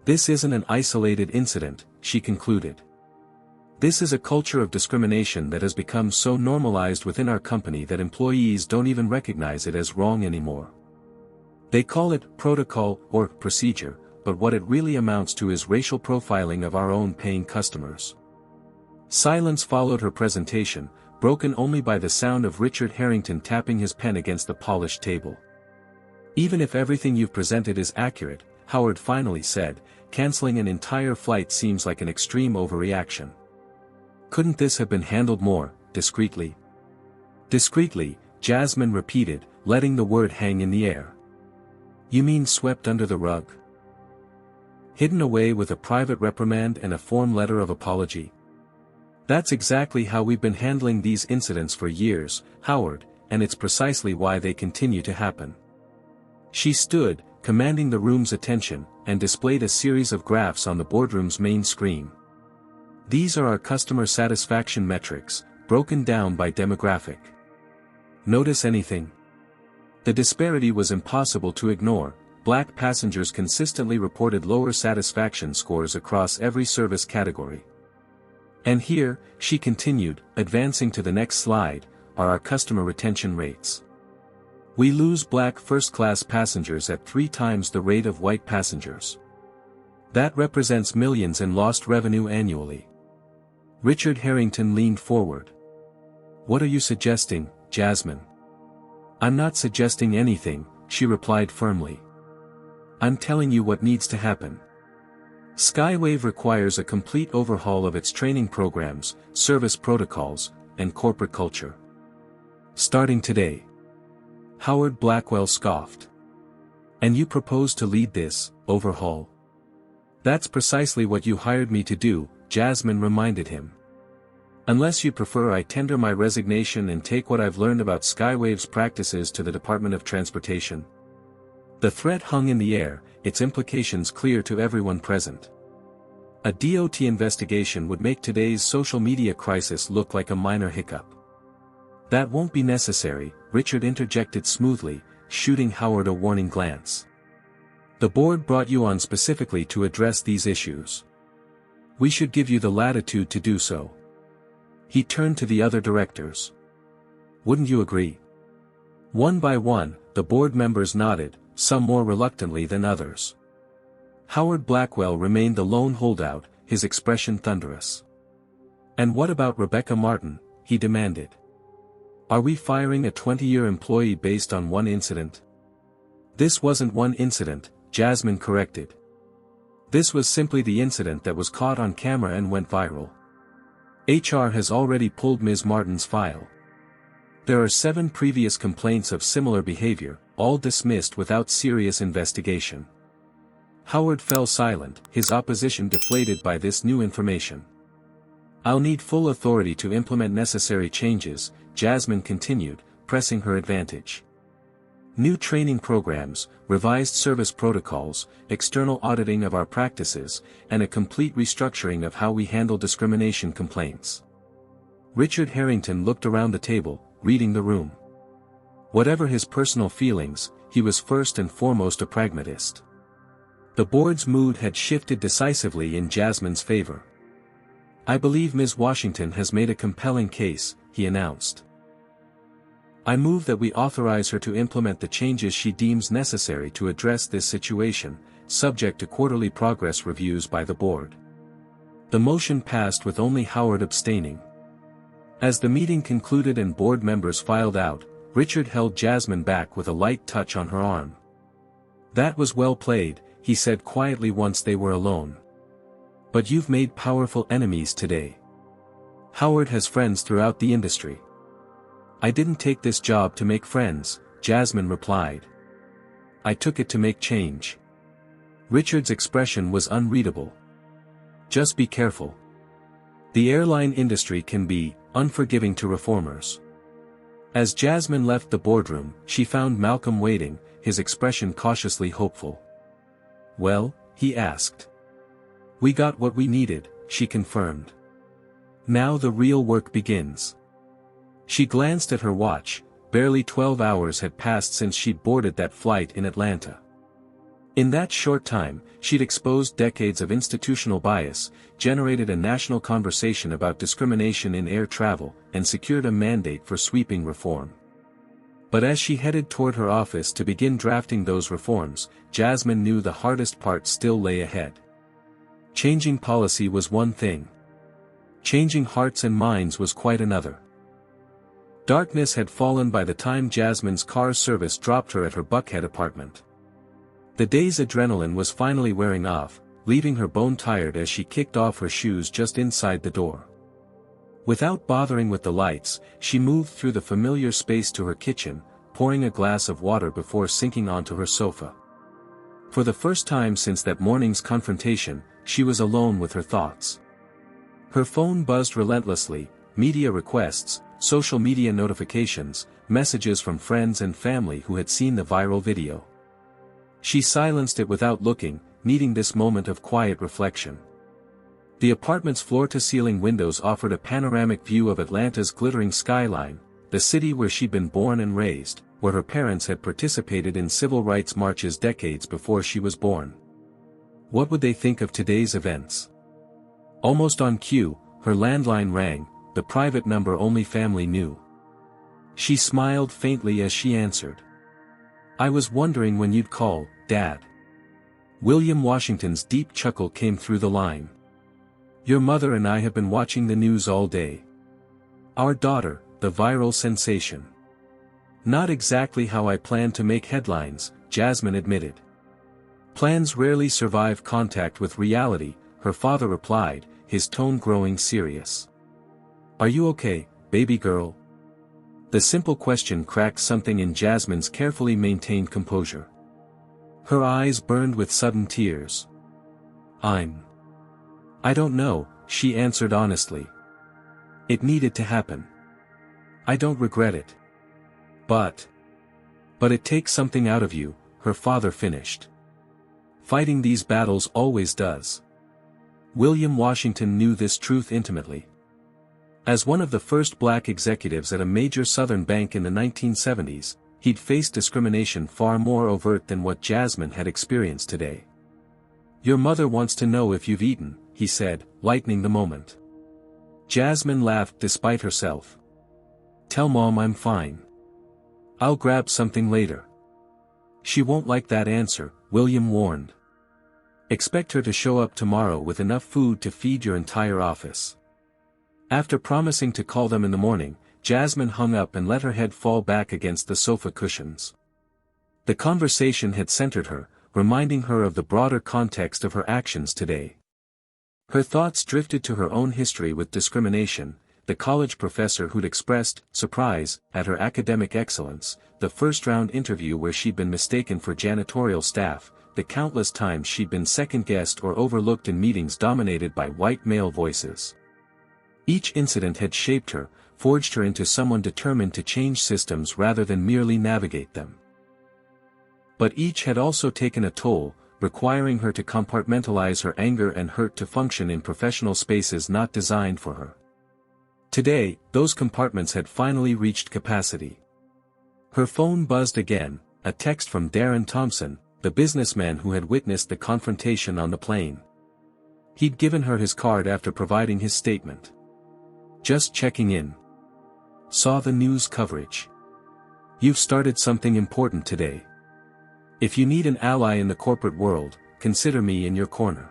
This isn't an isolated incident, she concluded. This is a culture of discrimination that has become so normalized within our company that employees don't even recognize it as wrong anymore. They call it protocol or procedure, but what it really amounts to is racial profiling of our own paying customers. Silence followed her presentation, broken only by the sound of Richard Harrington tapping his pen against the polished table. Even if everything you've presented is accurate, Howard finally said, canceling an entire flight seems like an extreme overreaction. Couldn't this have been handled more discreetly? Discreetly, Jasmine repeated, letting the word hang in the air. You mean swept under the rug? Hidden away with a private reprimand and a form letter of apology? That's exactly how we've been handling these incidents for years, Howard, and it's precisely why they continue to happen. She stood, commanding the room's attention, and displayed a series of graphs on the boardroom's main screen. These are our customer satisfaction metrics, broken down by demographic. Notice anything? The disparity was impossible to ignore. Black passengers consistently reported lower satisfaction scores across every service category. And here, she continued, advancing to the next slide, are our customer retention rates. We lose black first-class passengers at 3 times the rate of white passengers. That represents millions in lost revenue annually. Richard Harrington leaned forward. What are you suggesting, Jasmine? I'm not suggesting anything, she replied firmly. I'm telling you what needs to happen. Skywave requires a complete overhaul of its training programs, service protocols, and corporate culture. Starting today. Howard Blackwell scoffed. And you propose to lead this overhaul? That's precisely what you hired me to do, Jasmine reminded him. Unless you prefer, I tender my resignation and take what I've learned about Skywave's practices to the Department of Transportation. The threat hung in the air, its implications clear to everyone present. A DOT investigation would make today's social media crisis look like a minor hiccup. That won't be necessary, Richard interjected smoothly, shooting Howard a warning glance. The board brought you on specifically to address these issues. We should give you the latitude to do so. He turned to the other directors. Wouldn't you agree? One by one, the board members nodded, some more reluctantly than others. Howard Blackwell remained the lone holdout, his expression thunderous. And what about Rebecca Martin? He demanded. Are we firing a 20-year employee based on one incident? This wasn't one incident, Jasmine corrected. This was simply the incident that was caught on camera and went viral. HR has already pulled Ms. Martin's file. There are 7 previous complaints of similar behavior, all dismissed without serious investigation. Howard fell silent, his opposition deflated by this new information. I'll need full authority to implement necessary changes, Jasmine continued, pressing her advantage. New training programs, revised service protocols, external auditing of our practices, and a complete restructuring of how we handle discrimination complaints. Richard Harrington looked around the table, reading the room. Whatever his personal feelings, he was first and foremost a pragmatist. The board's mood had shifted decisively in Jasmine's favor. I believe Ms. Washington has made a compelling case, he announced. I move that we authorize her to implement the changes she deems necessary to address this situation, subject to quarterly progress reviews by the board. The motion passed with only Howard abstaining. As the meeting concluded and board members filed out, Richard held Jasmine back with a light touch on her arm. That was well played, he said quietly once they were alone. But you've made powerful enemies today. Howard has friends throughout the industry. I didn't take this job to make friends, Jasmine replied. I took it to make change. Richard's expression was unreadable. Just be careful. The airline industry can be unforgiving to reformers. As Jasmine left the boardroom, she found Malcolm waiting, his expression cautiously hopeful. Well, he asked. We got what we needed, she confirmed. Now the real work begins. She glanced at her watch, barely 12 hours had passed since she'd boarded that flight in Atlanta. In that short time, she'd exposed decades of institutional bias, generated a national conversation about discrimination in air travel, and secured a mandate for sweeping reform. But as she headed toward her office to begin drafting those reforms, Jasmine knew the hardest part still lay ahead. Changing policy was one thing. Changing hearts and minds was quite another. Darkness had fallen by the time Jasmine's car service dropped her at her Buckhead apartment. The day's adrenaline was finally wearing off, leaving her bone-tired as she kicked off her shoes just inside the door. Without bothering with the lights, she moved through the familiar space to her kitchen, pouring a glass of water before sinking onto her sofa. For the first time since that morning's confrontation, she was alone with her thoughts. Her phone buzzed relentlessly, media requests, social media notifications, messages from friends and family who had seen the viral video. She silenced it without looking, needing this moment of quiet reflection. The apartment's floor-to-ceiling windows offered a panoramic view of Atlanta's glittering skyline, the city where she'd been born and raised, where her parents had participated in civil rights marches decades before she was born. What would they think of today's events? Almost on cue, her landline rang, the private number only family knew. She smiled faintly as she answered. I was wondering when you'd call, Dad. William Washington's deep chuckle came through the line. Your mother and I have been watching the news all day. Our daughter, the viral sensation. Not exactly how I planned to make headlines, Jasmine admitted. Plans rarely survive contact with reality, her father replied, his tone growing serious. Are you okay, baby girl? The simple question cracked something in Jasmine's carefully maintained composure. Her eyes burned with sudden tears. I don't know, she answered honestly. It needed to happen. I don't regret it. But it takes something out of you, her father finished. Fighting these battles always does. William Washington knew this truth intimately. As one of the first black executives at a major Southern bank in the 1970s, he'd faced discrimination far more overt than what Jasmine had experienced today. Your mother wants to know if you've eaten, he said, lightening the moment. Jasmine laughed despite herself. Tell Mom I'm fine. I'll grab something later. She won't like that answer, William warned. Expect her to show up tomorrow with enough food to feed your entire office. After promising to call them in the morning, Jasmine hung up and let her head fall back against the sofa cushions. The conversation had centered her, reminding her of the broader context of her actions today. Her thoughts drifted to her own history with discrimination, the college professor who'd expressed surprise at her academic excellence, the first-round interview where she'd been mistaken for janitorial staff, the countless times she'd been second-guessed or overlooked in meetings dominated by white male voices. Each incident had shaped her, forged her into someone determined to change systems rather than merely navigate them. But each had also taken a toll, requiring her to compartmentalize her anger and hurt to function in professional spaces not designed for her. Today, those compartments had finally reached capacity. Her phone buzzed again, a text from Darren Thompson, the businessman who had witnessed the confrontation on the plane. He'd given her his card after providing his statement. Just checking in. Saw the news coverage. You've started something important today. If you need an ally in the corporate world, consider me in your corner.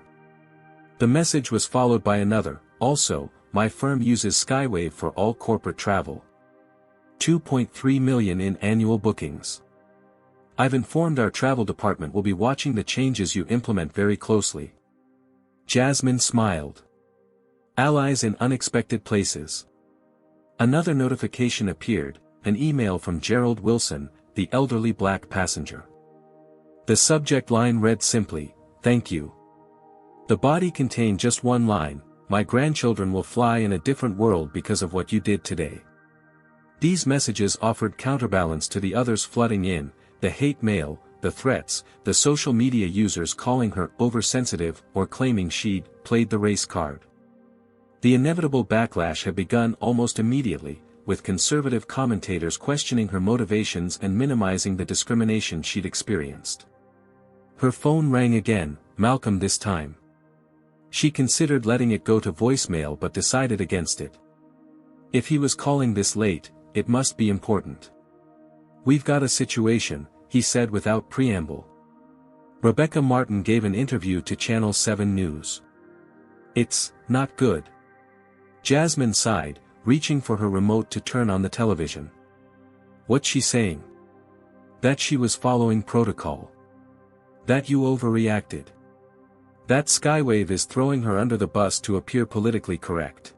The message was followed by another, also, my firm uses Skywave for all corporate travel. 2.3 million in annual bookings. I've informed our travel department will be watching the changes you implement very closely. Jasmine smiled. Allies in unexpected places. Another notification appeared, an email from Gerald Wilson, the elderly black passenger. The subject line read simply, "Thank you." The body contained just one line, "My grandchildren will fly in a different world because of what you did today." These messages offered counterbalance to the others flooding in, the hate mail, the threats, the social media users calling her oversensitive or claiming she'd played the race card. The inevitable backlash had begun almost immediately, with conservative commentators questioning her motivations and minimizing the discrimination she'd experienced. Her phone rang again, Malcolm this time. She considered letting it go to voicemail but decided against it. If he was calling this late, it must be important. "We've got a situation," he said without preamble. Rebecca Martin gave an interview to Channel 7 News. "It's not good." Jasmine sighed, reaching for her remote to turn on the television. "What's she saying?" "That she was following protocol. That you overreacted. That Skywave is throwing her under the bus to appear politically correct."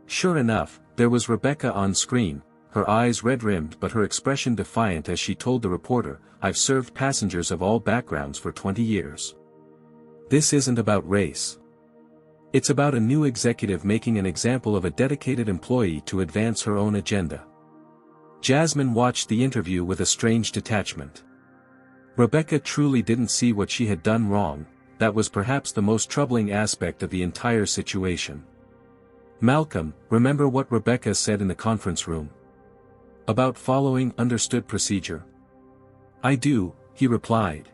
Sure enough, there was Rebecca on screen, her eyes red-rimmed but her expression defiant as she told the reporter, "I've served passengers of all backgrounds for 20 years. This isn't about race. It's about a new executive making an example of a dedicated employee to advance her own agenda." Jasmine watched the interview with a strange detachment. Rebecca truly didn't see what she had done wrong. That was perhaps the most troubling aspect of the entire situation. "Malcolm, remember what Rebecca said in the conference room? About following understood procedure?" "I do," he replied.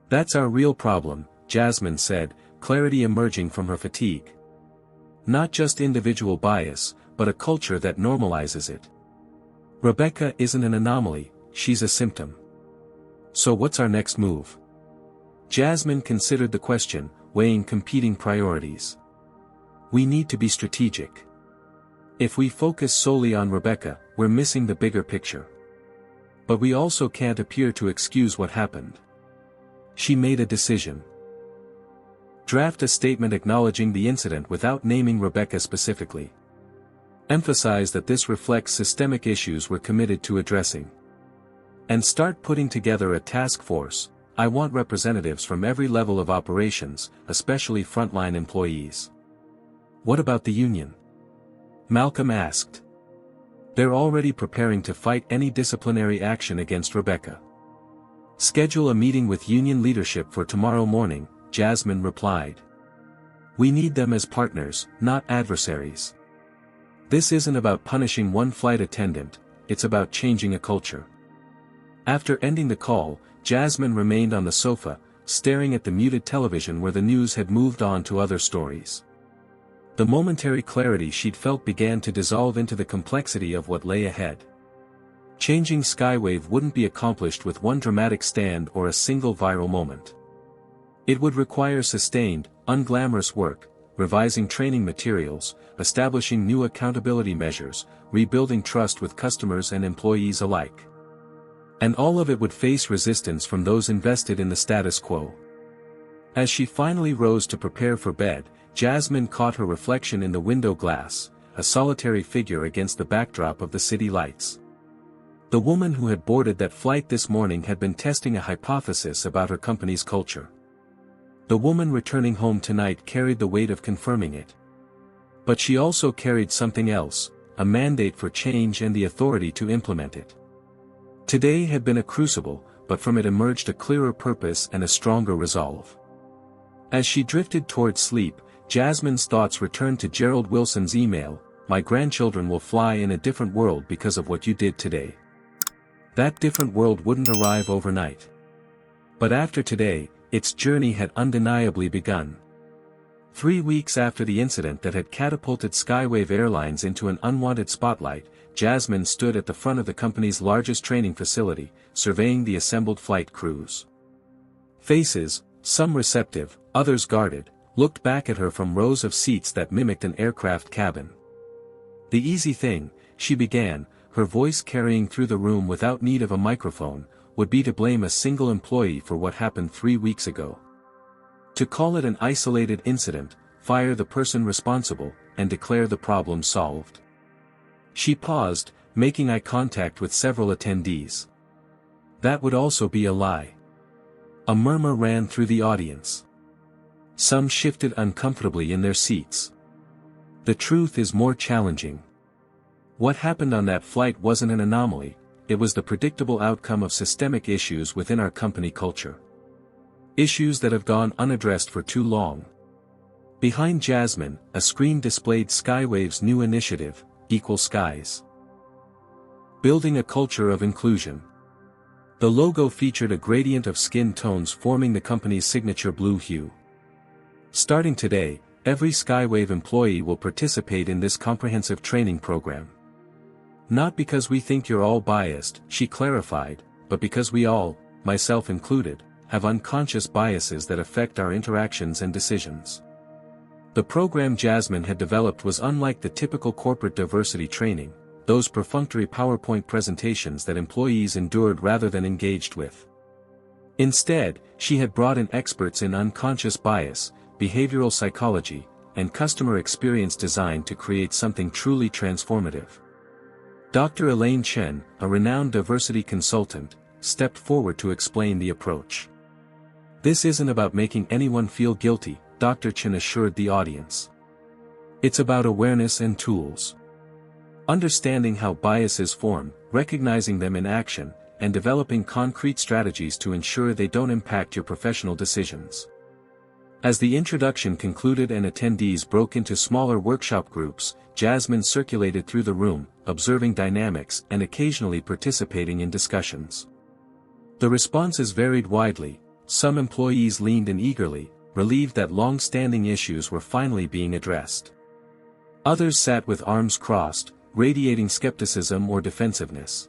"That's our real problem," Jasmine said, clarity emerging from her fatigue. "Not just individual bias, but a culture that normalizes it. Rebecca isn't an anomaly, she's a symptom. So what's our next move?" Jasmine considered the question, weighing competing priorities. "We need to be strategic. If we focus solely on Rebecca, we're missing the bigger picture. But we also can't appear to excuse what happened." She made a decision. "Draft a statement acknowledging the incident without naming Rebecca specifically. Emphasize that this reflects systemic issues we're committed to addressing. And start putting together a task force. I want representatives from every level of operations, especially frontline employees." "What about the union?" Malcolm asked. "They're already preparing to fight any disciplinary action against Rebecca. Schedule a meeting with union leadership for tomorrow morning," Jasmine replied. "We need them as partners, not adversaries. This isn't about punishing one flight attendant, it's about changing a culture." After ending the call, Jasmine remained on the sofa, staring at the muted television where the news had moved on to other stories. The momentary clarity she'd felt began to dissolve into the complexity of what lay ahead. Changing Skywave wouldn't be accomplished with one dramatic stand or a single viral moment. It would require sustained, unglamorous work, revising training materials, establishing new accountability measures, rebuilding trust with customers and employees alike. And all of it would face resistance from those invested in the status quo. As she finally rose to prepare for bed, Jasmine caught her reflection in the window glass, a solitary figure against the backdrop of the city lights. The woman who had boarded that flight this morning had been testing a hypothesis about her company's culture. The woman returning home tonight carried the weight of confirming it. But she also carried something else, a mandate for change and the authority to implement it. Today had been a crucible, but from it emerged a clearer purpose and a stronger resolve. As she drifted toward sleep, Jasmine's thoughts returned to Gerald Wilson's email, "My grandchildren will fly in a different world because of what you did today." That different world wouldn't arrive overnight. But after today, its journey had undeniably begun. 3 weeks after the incident that had catapulted Skywave Airlines into an unwanted spotlight, Jasmine stood at the front of the company's largest training facility, surveying the assembled flight crews. Faces, some receptive, others guarded, looked back at her from rows of seats that mimicked an aircraft cabin. "The easy thing," she began, her voice carrying through the room without need of a microphone, "would be to blame a single employee for what happened 3 weeks ago. To call it an isolated incident, fire the person responsible, and declare the problem solved." She paused, making eye contact with several attendees. That would also be a lie. A murmur ran through the audience. Some shifted uncomfortably in their seats. The truth is more challenging. What happened on that flight wasn't an anomaly, it was the predictable outcome of systemic issues within our company culture. Issues that have gone unaddressed for too long. Behind Jasmine, a screen displayed Skywave's new initiative, Equal Skies. Building a culture of inclusion. The logo featured a gradient of skin tones forming the company's signature blue hue. Starting today, every Skywave employee will participate in this comprehensive training program. Not because we think you're all biased, she clarified, but because we all, myself included, have unconscious biases that affect our interactions and decisions. The program Jasmine had developed was unlike the typical corporate diversity training, those perfunctory PowerPoint presentations that employees endured rather than engaged with. Instead, she had brought in experts in unconscious bias, behavioral psychology, and customer experience design to create something truly transformative. Dr. Elaine Chen, a renowned diversity consultant, stepped forward to explain the approach. "This isn't about making anyone feel guilty," Dr. Chen assured the audience. "It's about awareness and tools. Understanding how biases form, recognizing them in action, and developing concrete strategies to ensure they don't impact your professional decisions." As the introduction concluded and attendees broke into smaller workshop groups, Jasmine circulated through the room, observing dynamics and occasionally participating in discussions. The responses varied widely. Some employees leaned in eagerly, relieved that long-standing issues were finally being addressed. Others sat with arms crossed, radiating skepticism or defensiveness.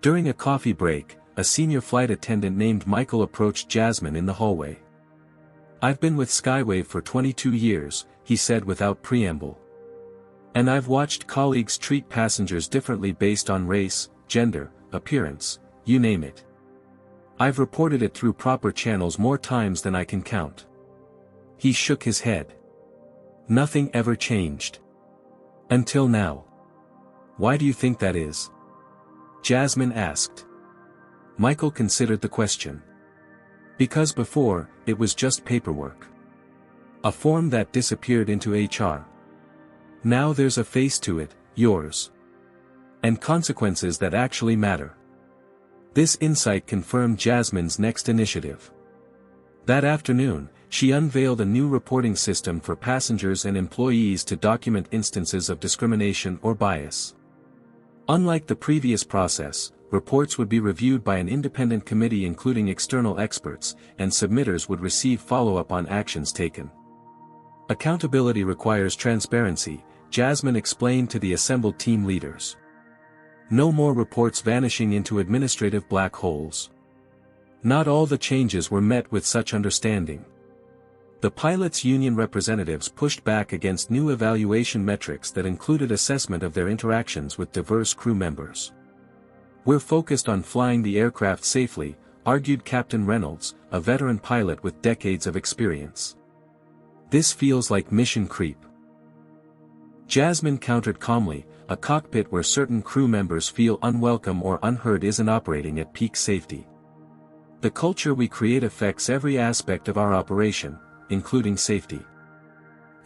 During a coffee break, a senior flight attendant named Michael approached Jasmine in the hallway. "I've been with Skywave for 22 years, he said without preamble. "And I've watched colleagues treat passengers differently based on race, gender, appearance, you name it. I've reported it through proper channels more times than I can count." He shook his head. "Nothing ever changed. Until now." "Why do you think that is?" Jasmine asked. Michael considered the question. "Because before, it was just paperwork. A form that disappeared into HR. Now there's a face to it, yours. And consequences that actually matter." This insight confirmed Jasmine's next initiative. That afternoon, she unveiled a new reporting system for passengers and employees to document instances of discrimination or bias. Unlike the previous process, reports would be reviewed by an independent committee including external experts, and submitters would receive follow-up on actions taken. Accountability requires transparency, Jasmine explained to the assembled team leaders. No more reports vanishing into administrative black holes. Not all the changes were met with such understanding. The pilots' union representatives pushed back against new evaluation metrics that included assessment of their interactions with diverse crew members. "We're focused on flying the aircraft safely," argued Captain Reynolds, a veteran pilot with decades of experience. "This feels like mission creep." Jasmine countered calmly, "A cockpit where certain crew members feel unwelcome or unheard isn't operating at peak safety. The culture we create affects every aspect of our operation, including safety."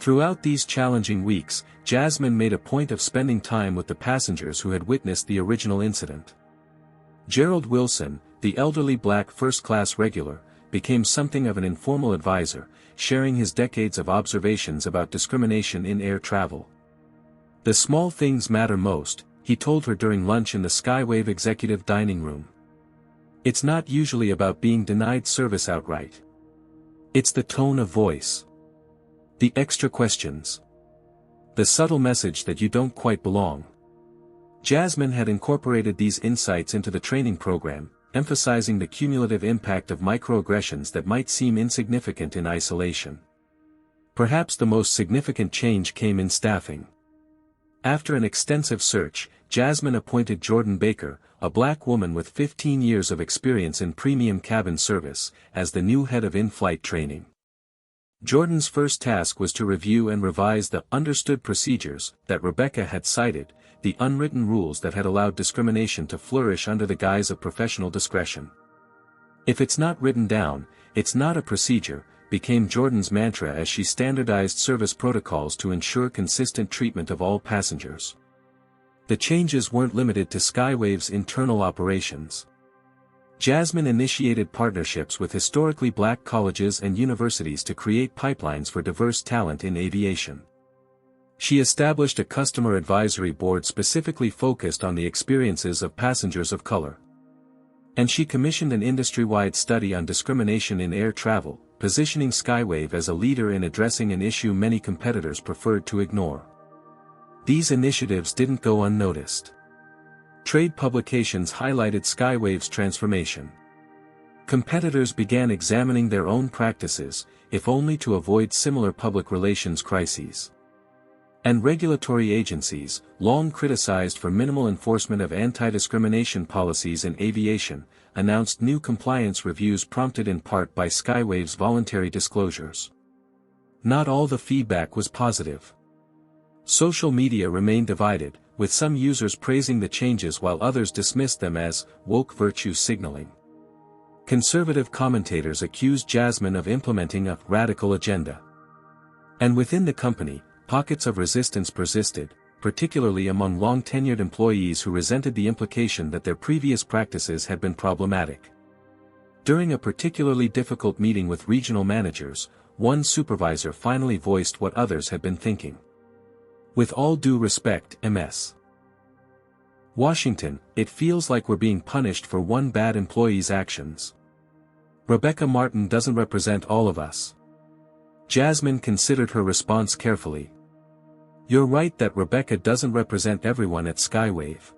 Throughout these challenging weeks, Jasmine made a point of spending time with the passengers who had witnessed the original incident. Gerald Wilson, the elderly black first-class regular, became something of an informal advisor, sharing his decades of observations about discrimination in air travel. "The small things matter most," he told her during lunch in the Skywave executive dining room. "It's not usually about being denied service outright. It's the tone of voice. The extra questions. The subtle message that you don't quite belong." Jasmine had incorporated these insights into the training program, emphasizing the cumulative impact of microaggressions that might seem insignificant in isolation. Perhaps the most significant change came in staffing. After an extensive search, Jasmine appointed Jordan Baker, a black woman with 15 years of experience in premium cabin service, as the new head of in-flight training. Jordan's first task was to review and revise the understood procedures that Rebecca had cited, the unwritten rules that had allowed discrimination to flourish under the guise of professional discretion. "If it's not written down, it's not a procedure," became Jordan's mantra as she standardized service protocols to ensure consistent treatment of all passengers. The changes weren't limited to Skywave's internal operations. Jasmine initiated partnerships with historically black colleges and universities to create pipelines for diverse talent in aviation. She established a customer advisory board specifically focused on the experiences of passengers of color. And she commissioned an industry-wide study on discrimination in air travel, positioning Skywave as a leader in addressing an issue many competitors preferred to ignore. These initiatives didn't go unnoticed. Trade publications highlighted Skywave's transformation. Competitors began examining their own practices, if only to avoid similar public relations crises. And regulatory agencies, long criticized for minimal enforcement of anti-discrimination policies in aviation, announced new compliance reviews prompted in part by Skywave's voluntary disclosures. Not all the feedback was positive. Social media remained divided, with some users praising the changes while others dismissed them as woke virtue signaling. Conservative commentators accused Jasmine of implementing a radical agenda. And within the company, pockets of resistance persisted, particularly among long-tenured employees who resented the implication that their previous practices had been problematic. During a particularly difficult meeting with regional managers, one supervisor finally voiced what others had been thinking. "With all due respect, Ms. Washington, it feels like we're being punished for one bad employee's actions. Rebecca Martin doesn't represent all of us." Jasmine considered her response carefully. "You're right that Rebecca doesn't represent everyone at Skywave.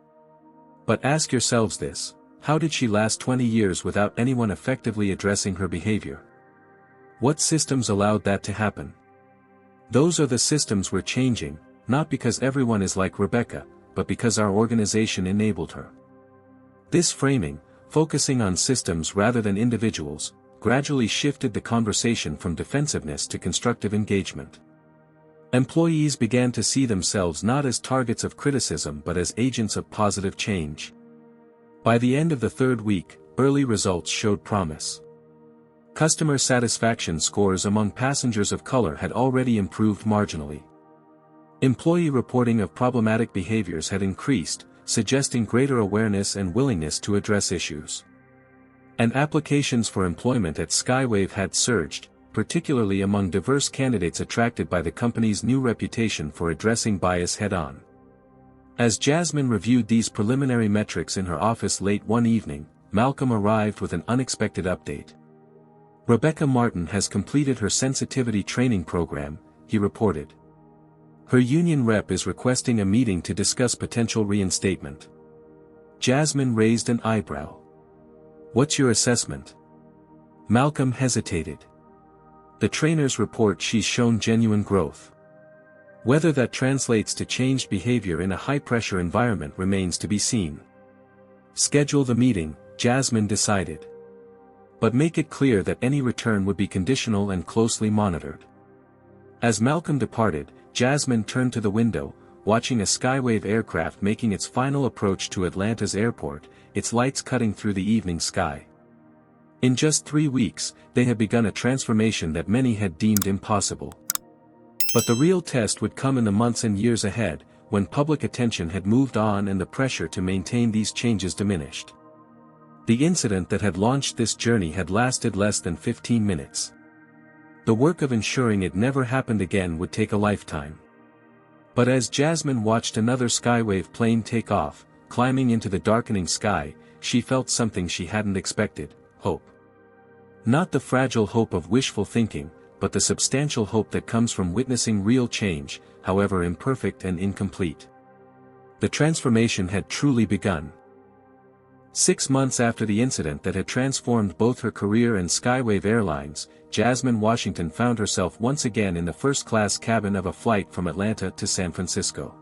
But ask yourselves this: how did she last 20 years without anyone effectively addressing her behavior? What systems allowed that to happen? Those are the systems we're changing, not because everyone is like Rebecca, but because our organization enabled her." This framing, focusing on systems rather than individuals, gradually shifted the conversation from defensiveness to constructive engagement. Employees began to see themselves not as targets of criticism but as agents of positive change. By the end of the third week, early results showed promise. Customer satisfaction scores among passengers of color had already improved marginally. Employee reporting of problematic behaviors had increased, suggesting greater awareness and willingness to address issues. And applications for employment at Skywave had surged, particularly among diverse candidates attracted by the company's new reputation for addressing bias head-on. As Jasmine reviewed these preliminary metrics in her office late one evening, Malcolm arrived with an unexpected update. "Rebecca Martin has completed her sensitivity training program," he reported. "Her union rep is requesting a meeting to discuss potential reinstatement." Jasmine raised an eyebrow. "What's your assessment?" Malcolm hesitated. "The trainers report she's shown genuine growth. Whether that translates to changed behavior in a high-pressure environment remains to be seen." "Schedule the meeting," Jasmine decided. "But make it clear that any return would be conditional and closely monitored." As Malcolm departed, Jasmine turned to the window, watching a Skywave aircraft making its final approach to Atlanta's airport, its lights cutting through the evening sky. In just 3 weeks, they had begun a transformation that many had deemed impossible. But the real test would come in the months and years ahead, when public attention had moved on and the pressure to maintain these changes diminished. The incident that had launched this journey had lasted less than 15 minutes. The work of ensuring it never happened again would take a lifetime. But as Jasmine watched another Skywave plane take off, climbing into the darkening sky, she felt something she hadn't expected: hope. Not the fragile hope of wishful thinking, but the substantial hope that comes from witnessing real change, however imperfect and incomplete. The transformation had truly begun. 6 months after the incident that had transformed both her career and Skywave Airlines, Jasmine Washington found herself once again in the first-class cabin of a flight from Atlanta to San Francisco.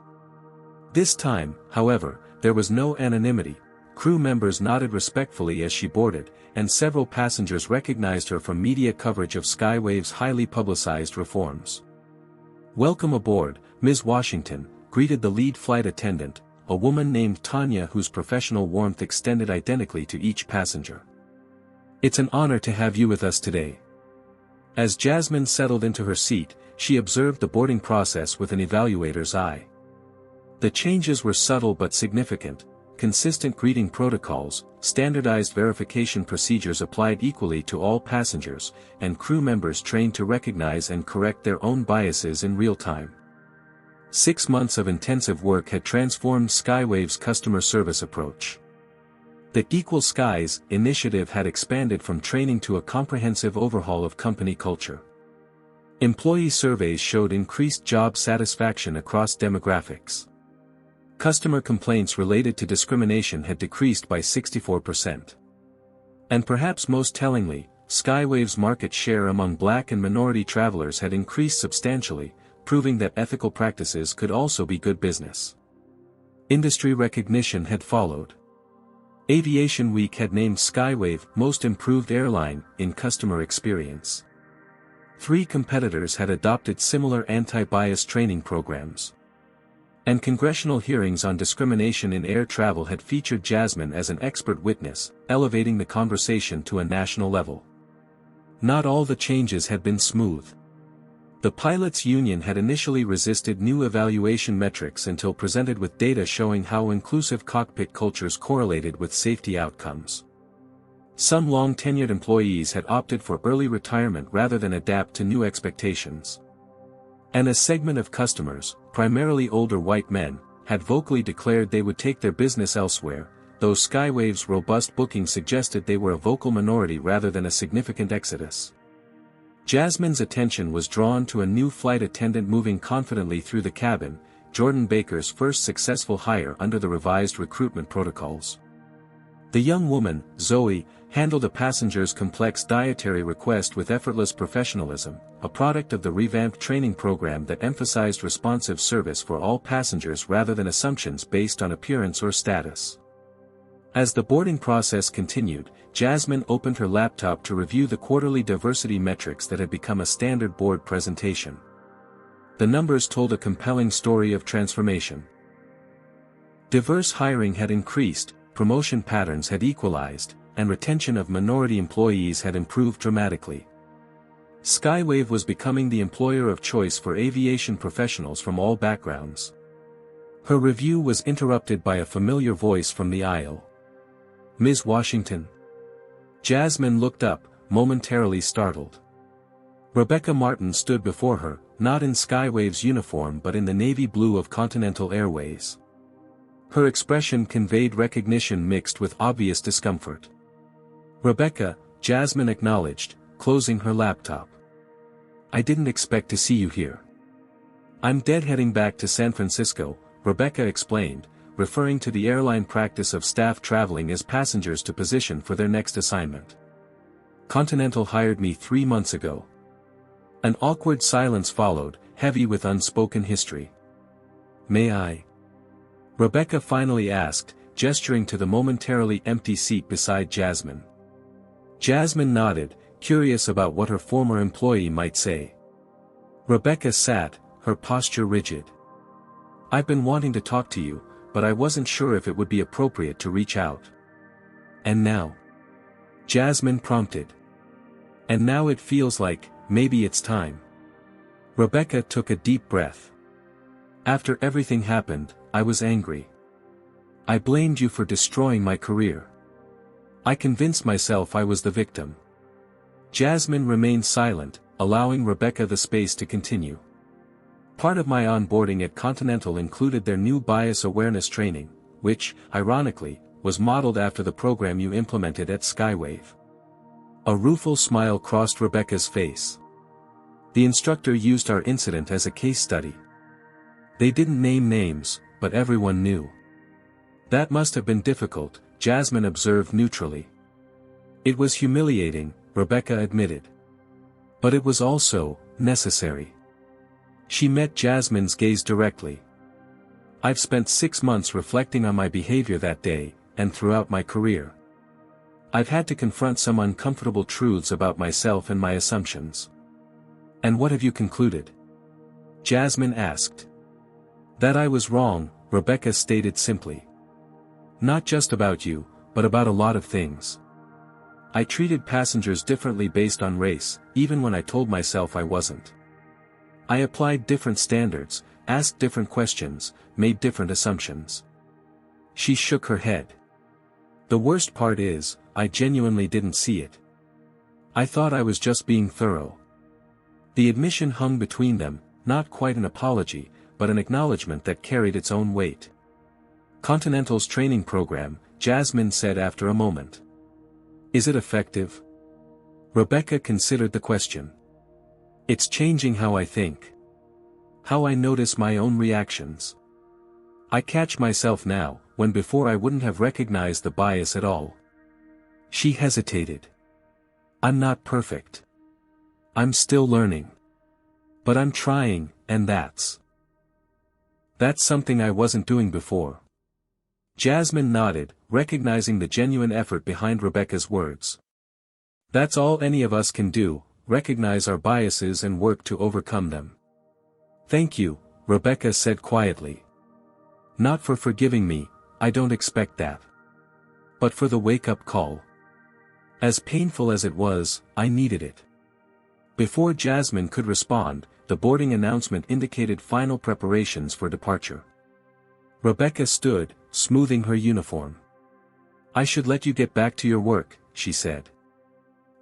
This time, however, there was no anonymity. Crew members nodded respectfully as she boarded, and several passengers recognized her from media coverage of Skywave's highly publicized reforms. "Welcome aboard, Ms. Washington," greeted the lead flight attendant, a woman named Tanya whose professional warmth extended identically to each passenger. "It's an honor to have you with us today." As Jasmine settled into her seat, she observed the boarding process with an evaluator's eye. The changes were subtle but significant: consistent greeting protocols, standardized verification procedures applied equally to all passengers, and crew members trained to recognize and correct their own biases in real time. 6 months of intensive work had transformed Skywave's customer service approach. The Equal Skies initiative had expanded from training to a comprehensive overhaul of company culture. Employee surveys showed increased job satisfaction across demographics. Customer complaints related to discrimination had decreased by 64%. And perhaps most tellingly, Skywave's market share among Black and minority travelers had increased substantially, proving that ethical practices could also be good business. Industry recognition had followed. Aviation Week had named Skywave Most Improved Airline in Customer Experience. 3 competitors had adopted similar anti-bias training programs. And congressional hearings on discrimination in air travel had featured Jasmine as an expert witness, elevating the conversation to a national level. Not all the changes had been smooth. The pilots' union had initially resisted new evaluation metrics until presented with data showing how inclusive cockpit cultures correlated with safety outcomes. Some long-tenured employees had opted for early retirement rather than adapt to new expectations. And a segment of customers, primarily older white men, had vocally declared they would take their business elsewhere, though Skywave's robust booking suggested they were a vocal minority rather than a significant exodus. Jasmine's attention was drawn to a new flight attendant moving confidently through the cabin, Jordan Baker's first successful hire under the revised recruitment protocols. The young woman, Zoe, handled a passenger's complex dietary request with effortless professionalism, a product of the revamped training program that emphasized responsive service for all passengers rather than assumptions based on appearance or status. As the boarding process continued, Jasmine opened her laptop to review the quarterly diversity metrics that had become a standard board presentation. The numbers told a compelling story of transformation. Diverse hiring had increased, promotion patterns had equalized, and retention of minority employees had improved dramatically. Skywave was becoming the employer of choice for aviation professionals from all backgrounds. Her review was interrupted by a familiar voice from the aisle. "Ms. Washington?" Jasmine looked up, momentarily startled. Rebecca Martin stood before her, not in Skywave's uniform but in the navy blue of Continental Airways. Her expression conveyed recognition mixed with obvious discomfort. "Rebecca," Jasmine acknowledged, closing her laptop. "I didn't expect to see you here." "I'm heading back to San Francisco," Rebecca explained, referring to the airline practice of staff traveling as passengers to position for their next assignment. "Continental hired me 3 months ago." An awkward silence followed, heavy with unspoken history. "May I?" Rebecca finally asked, gesturing to the momentarily empty seat beside Jasmine. Jasmine nodded, curious about what her former employee might say. Rebecca sat, her posture rigid. I've been wanting to talk to you, but I wasn't sure if it would be appropriate to reach out. And now? Jasmine prompted. And now it feels like, maybe it's time. Rebecca took a deep breath. After everything happened, I was angry. I blamed you for destroying my career. I convinced myself I was the victim. Jasmine remained silent, allowing Rebecca the space to continue. Part of my onboarding at Continental included their new bias awareness training, which, ironically, was modeled after the program you implemented at Skywave. A rueful smile crossed Rebecca's face. The instructor used our incident as a case study. They didn't name names, but everyone knew. That must have been difficult, Jasmine observed neutrally. It was humiliating, Rebecca admitted. But it was also necessary. She met Jasmine's gaze directly. I've spent 6 months reflecting on my behavior that day, and throughout my career. I've had to confront some uncomfortable truths about myself and my assumptions. And what have you concluded? Jasmine asked. That I was wrong, Rebecca stated simply. Not just about you, but about a lot of things. I treated passengers differently based on race, even when I told myself I wasn't. I applied different standards, asked different questions, made different assumptions. She shook her head. The worst part is, I genuinely didn't see it. I thought I was just being thorough. The admission hung between them, not quite an apology, but an acknowledgement that carried its own weight. Continental's training program, Jasmine said after a moment. Is it effective? Rebecca considered the question. It's changing how I think. How I notice my own reactions. I catch myself now, when before I wouldn't have recognized the bias at all. She hesitated. I'm not perfect. I'm still learning. But I'm trying, and that's something I wasn't doing before. Jasmine nodded, recognizing the genuine effort behind Rebecca's words. That's all any of us can do, recognize our biases and work to overcome them. Thank you, Rebecca said quietly. Not for forgiving me, I don't expect that. But for the wake-up call. As painful as it was, I needed it. Before Jasmine could respond, the boarding announcement indicated final preparations for departure. Rebecca stood, smoothing her uniform. I should let you get back to your work, she said.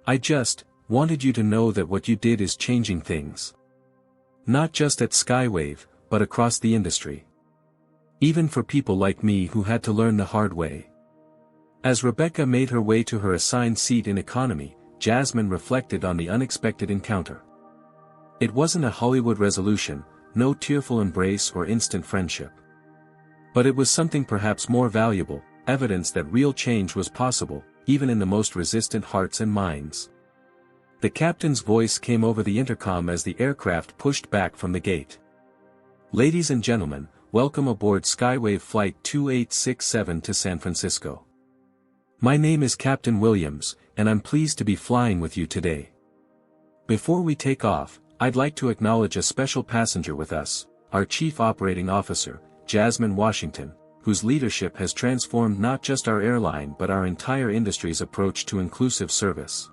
I just wanted you to know that what you did is changing things. Not just at Skywave, but across the industry. Even for people like me who had to learn the hard way. As Rebecca made her way to her assigned seat in economy, Jasmine reflected on the unexpected encounter. It wasn't a Hollywood resolution, no tearful embrace or instant friendship. But it was something perhaps more valuable, evidence that real change was possible, even in the most resistant hearts and minds. The captain's voice came over the intercom as the aircraft pushed back from the gate. Ladies and gentlemen, welcome aboard Skywave Flight 2867 to San Francisco. My name is Captain Williams, and I'm pleased to be flying with you today. Before we take off, I'd like to acknowledge a special passenger with us, our Chief Operating Officer, Jasmine Washington, whose leadership has transformed not just our airline but our entire industry's approach to inclusive service.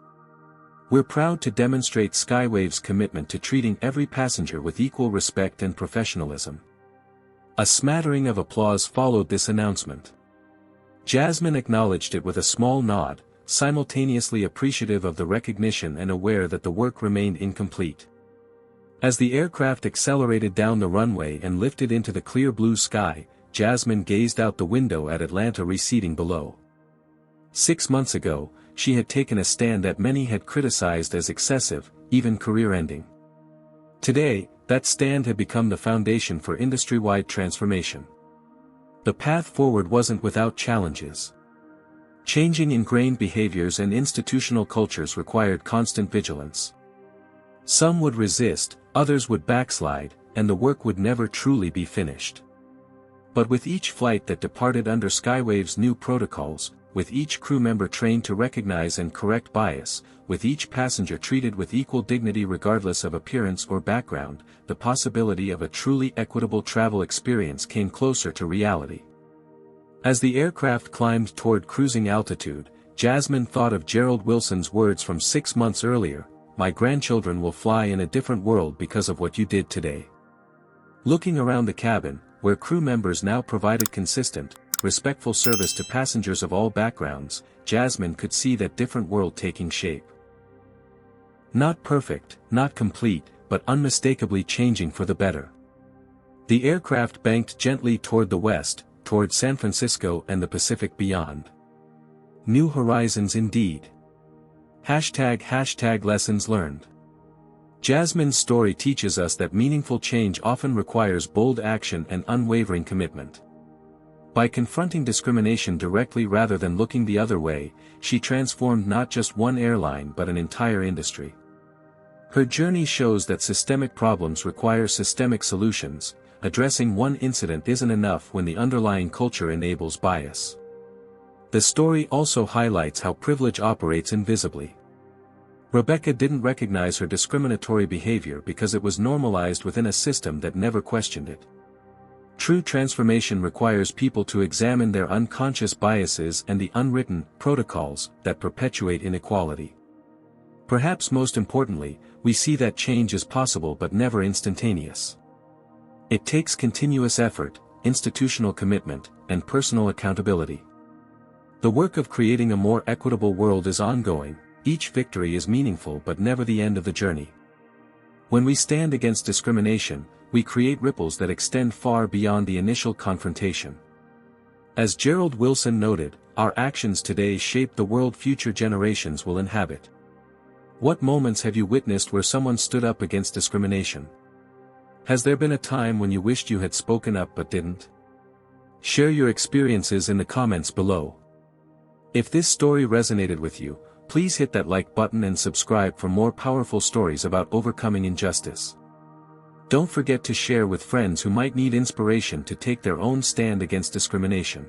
We're proud to demonstrate Skywave's commitment to treating every passenger with equal respect and professionalism. A smattering of applause followed this announcement. Jasmine acknowledged it with a small nod, simultaneously appreciative of the recognition and aware that the work remained incomplete. As the aircraft accelerated down the runway and lifted into the clear blue sky, Jasmine gazed out the window at Atlanta receding below. 6 months ago, she had taken a stand that many had criticized as excessive, even career-ending. Today, that stand had become the foundation for industry-wide transformation. The path forward wasn't without challenges. Changing ingrained behaviors and institutional cultures required constant vigilance. Some would resist, others would backslide, and the work would never truly be finished. But with each flight that departed under Skywave's new protocols, with each crew member trained to recognize and correct bias, with each passenger treated with equal dignity regardless of appearance or background, the possibility of a truly equitable travel experience came closer to reality. As the aircraft climbed toward cruising altitude, Jasmine thought of Gerald Wilson's words from 6 months earlier, "My grandchildren will fly in a different world because of what you did today." Looking around the cabin, where crew members now provided consistent, respectful service to passengers of all backgrounds, Jasmine could see that different world taking shape. Not perfect, not complete, but unmistakably changing for the better. The aircraft banked gently toward the west, toward San Francisco and the Pacific beyond. New horizons indeed. ## lessons learned. Jasmine's story teaches us that meaningful change often requires bold action and unwavering commitment. By confronting discrimination directly rather than looking the other way, she transformed not just one airline but an entire industry. Her journey shows that systemic problems require systemic solutions. Addressing one incident isn't enough when the underlying culture enables bias. The story also highlights how privilege operates invisibly. Rebecca didn't recognize her discriminatory behavior because it was normalized within a system that never questioned it. True transformation requires people to examine their unconscious biases and the unwritten protocols that perpetuate inequality. Perhaps most importantly, we see that change is possible but never instantaneous. It takes continuous effort, institutional commitment, and personal accountability. The work of creating a more equitable world is ongoing. Each victory is meaningful but never the end of the journey. When we stand against discrimination, we create ripples that extend far beyond the initial confrontation. As Gerald Wilson noted, our actions today shape the world future generations will inhabit. What moments have you witnessed where someone stood up against discrimination? Has there been a time when you wished you had spoken up but didn't? Share your experiences in the comments below. If this story resonated with you, please hit that like button and subscribe for more powerful stories about overcoming injustice. Don't forget to share with friends who might need inspiration to take their own stand against discrimination.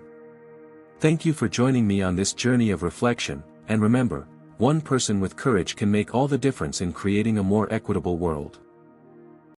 Thank you for joining me on this journey of reflection, and remember, one person with courage can make all the difference in creating a more equitable world.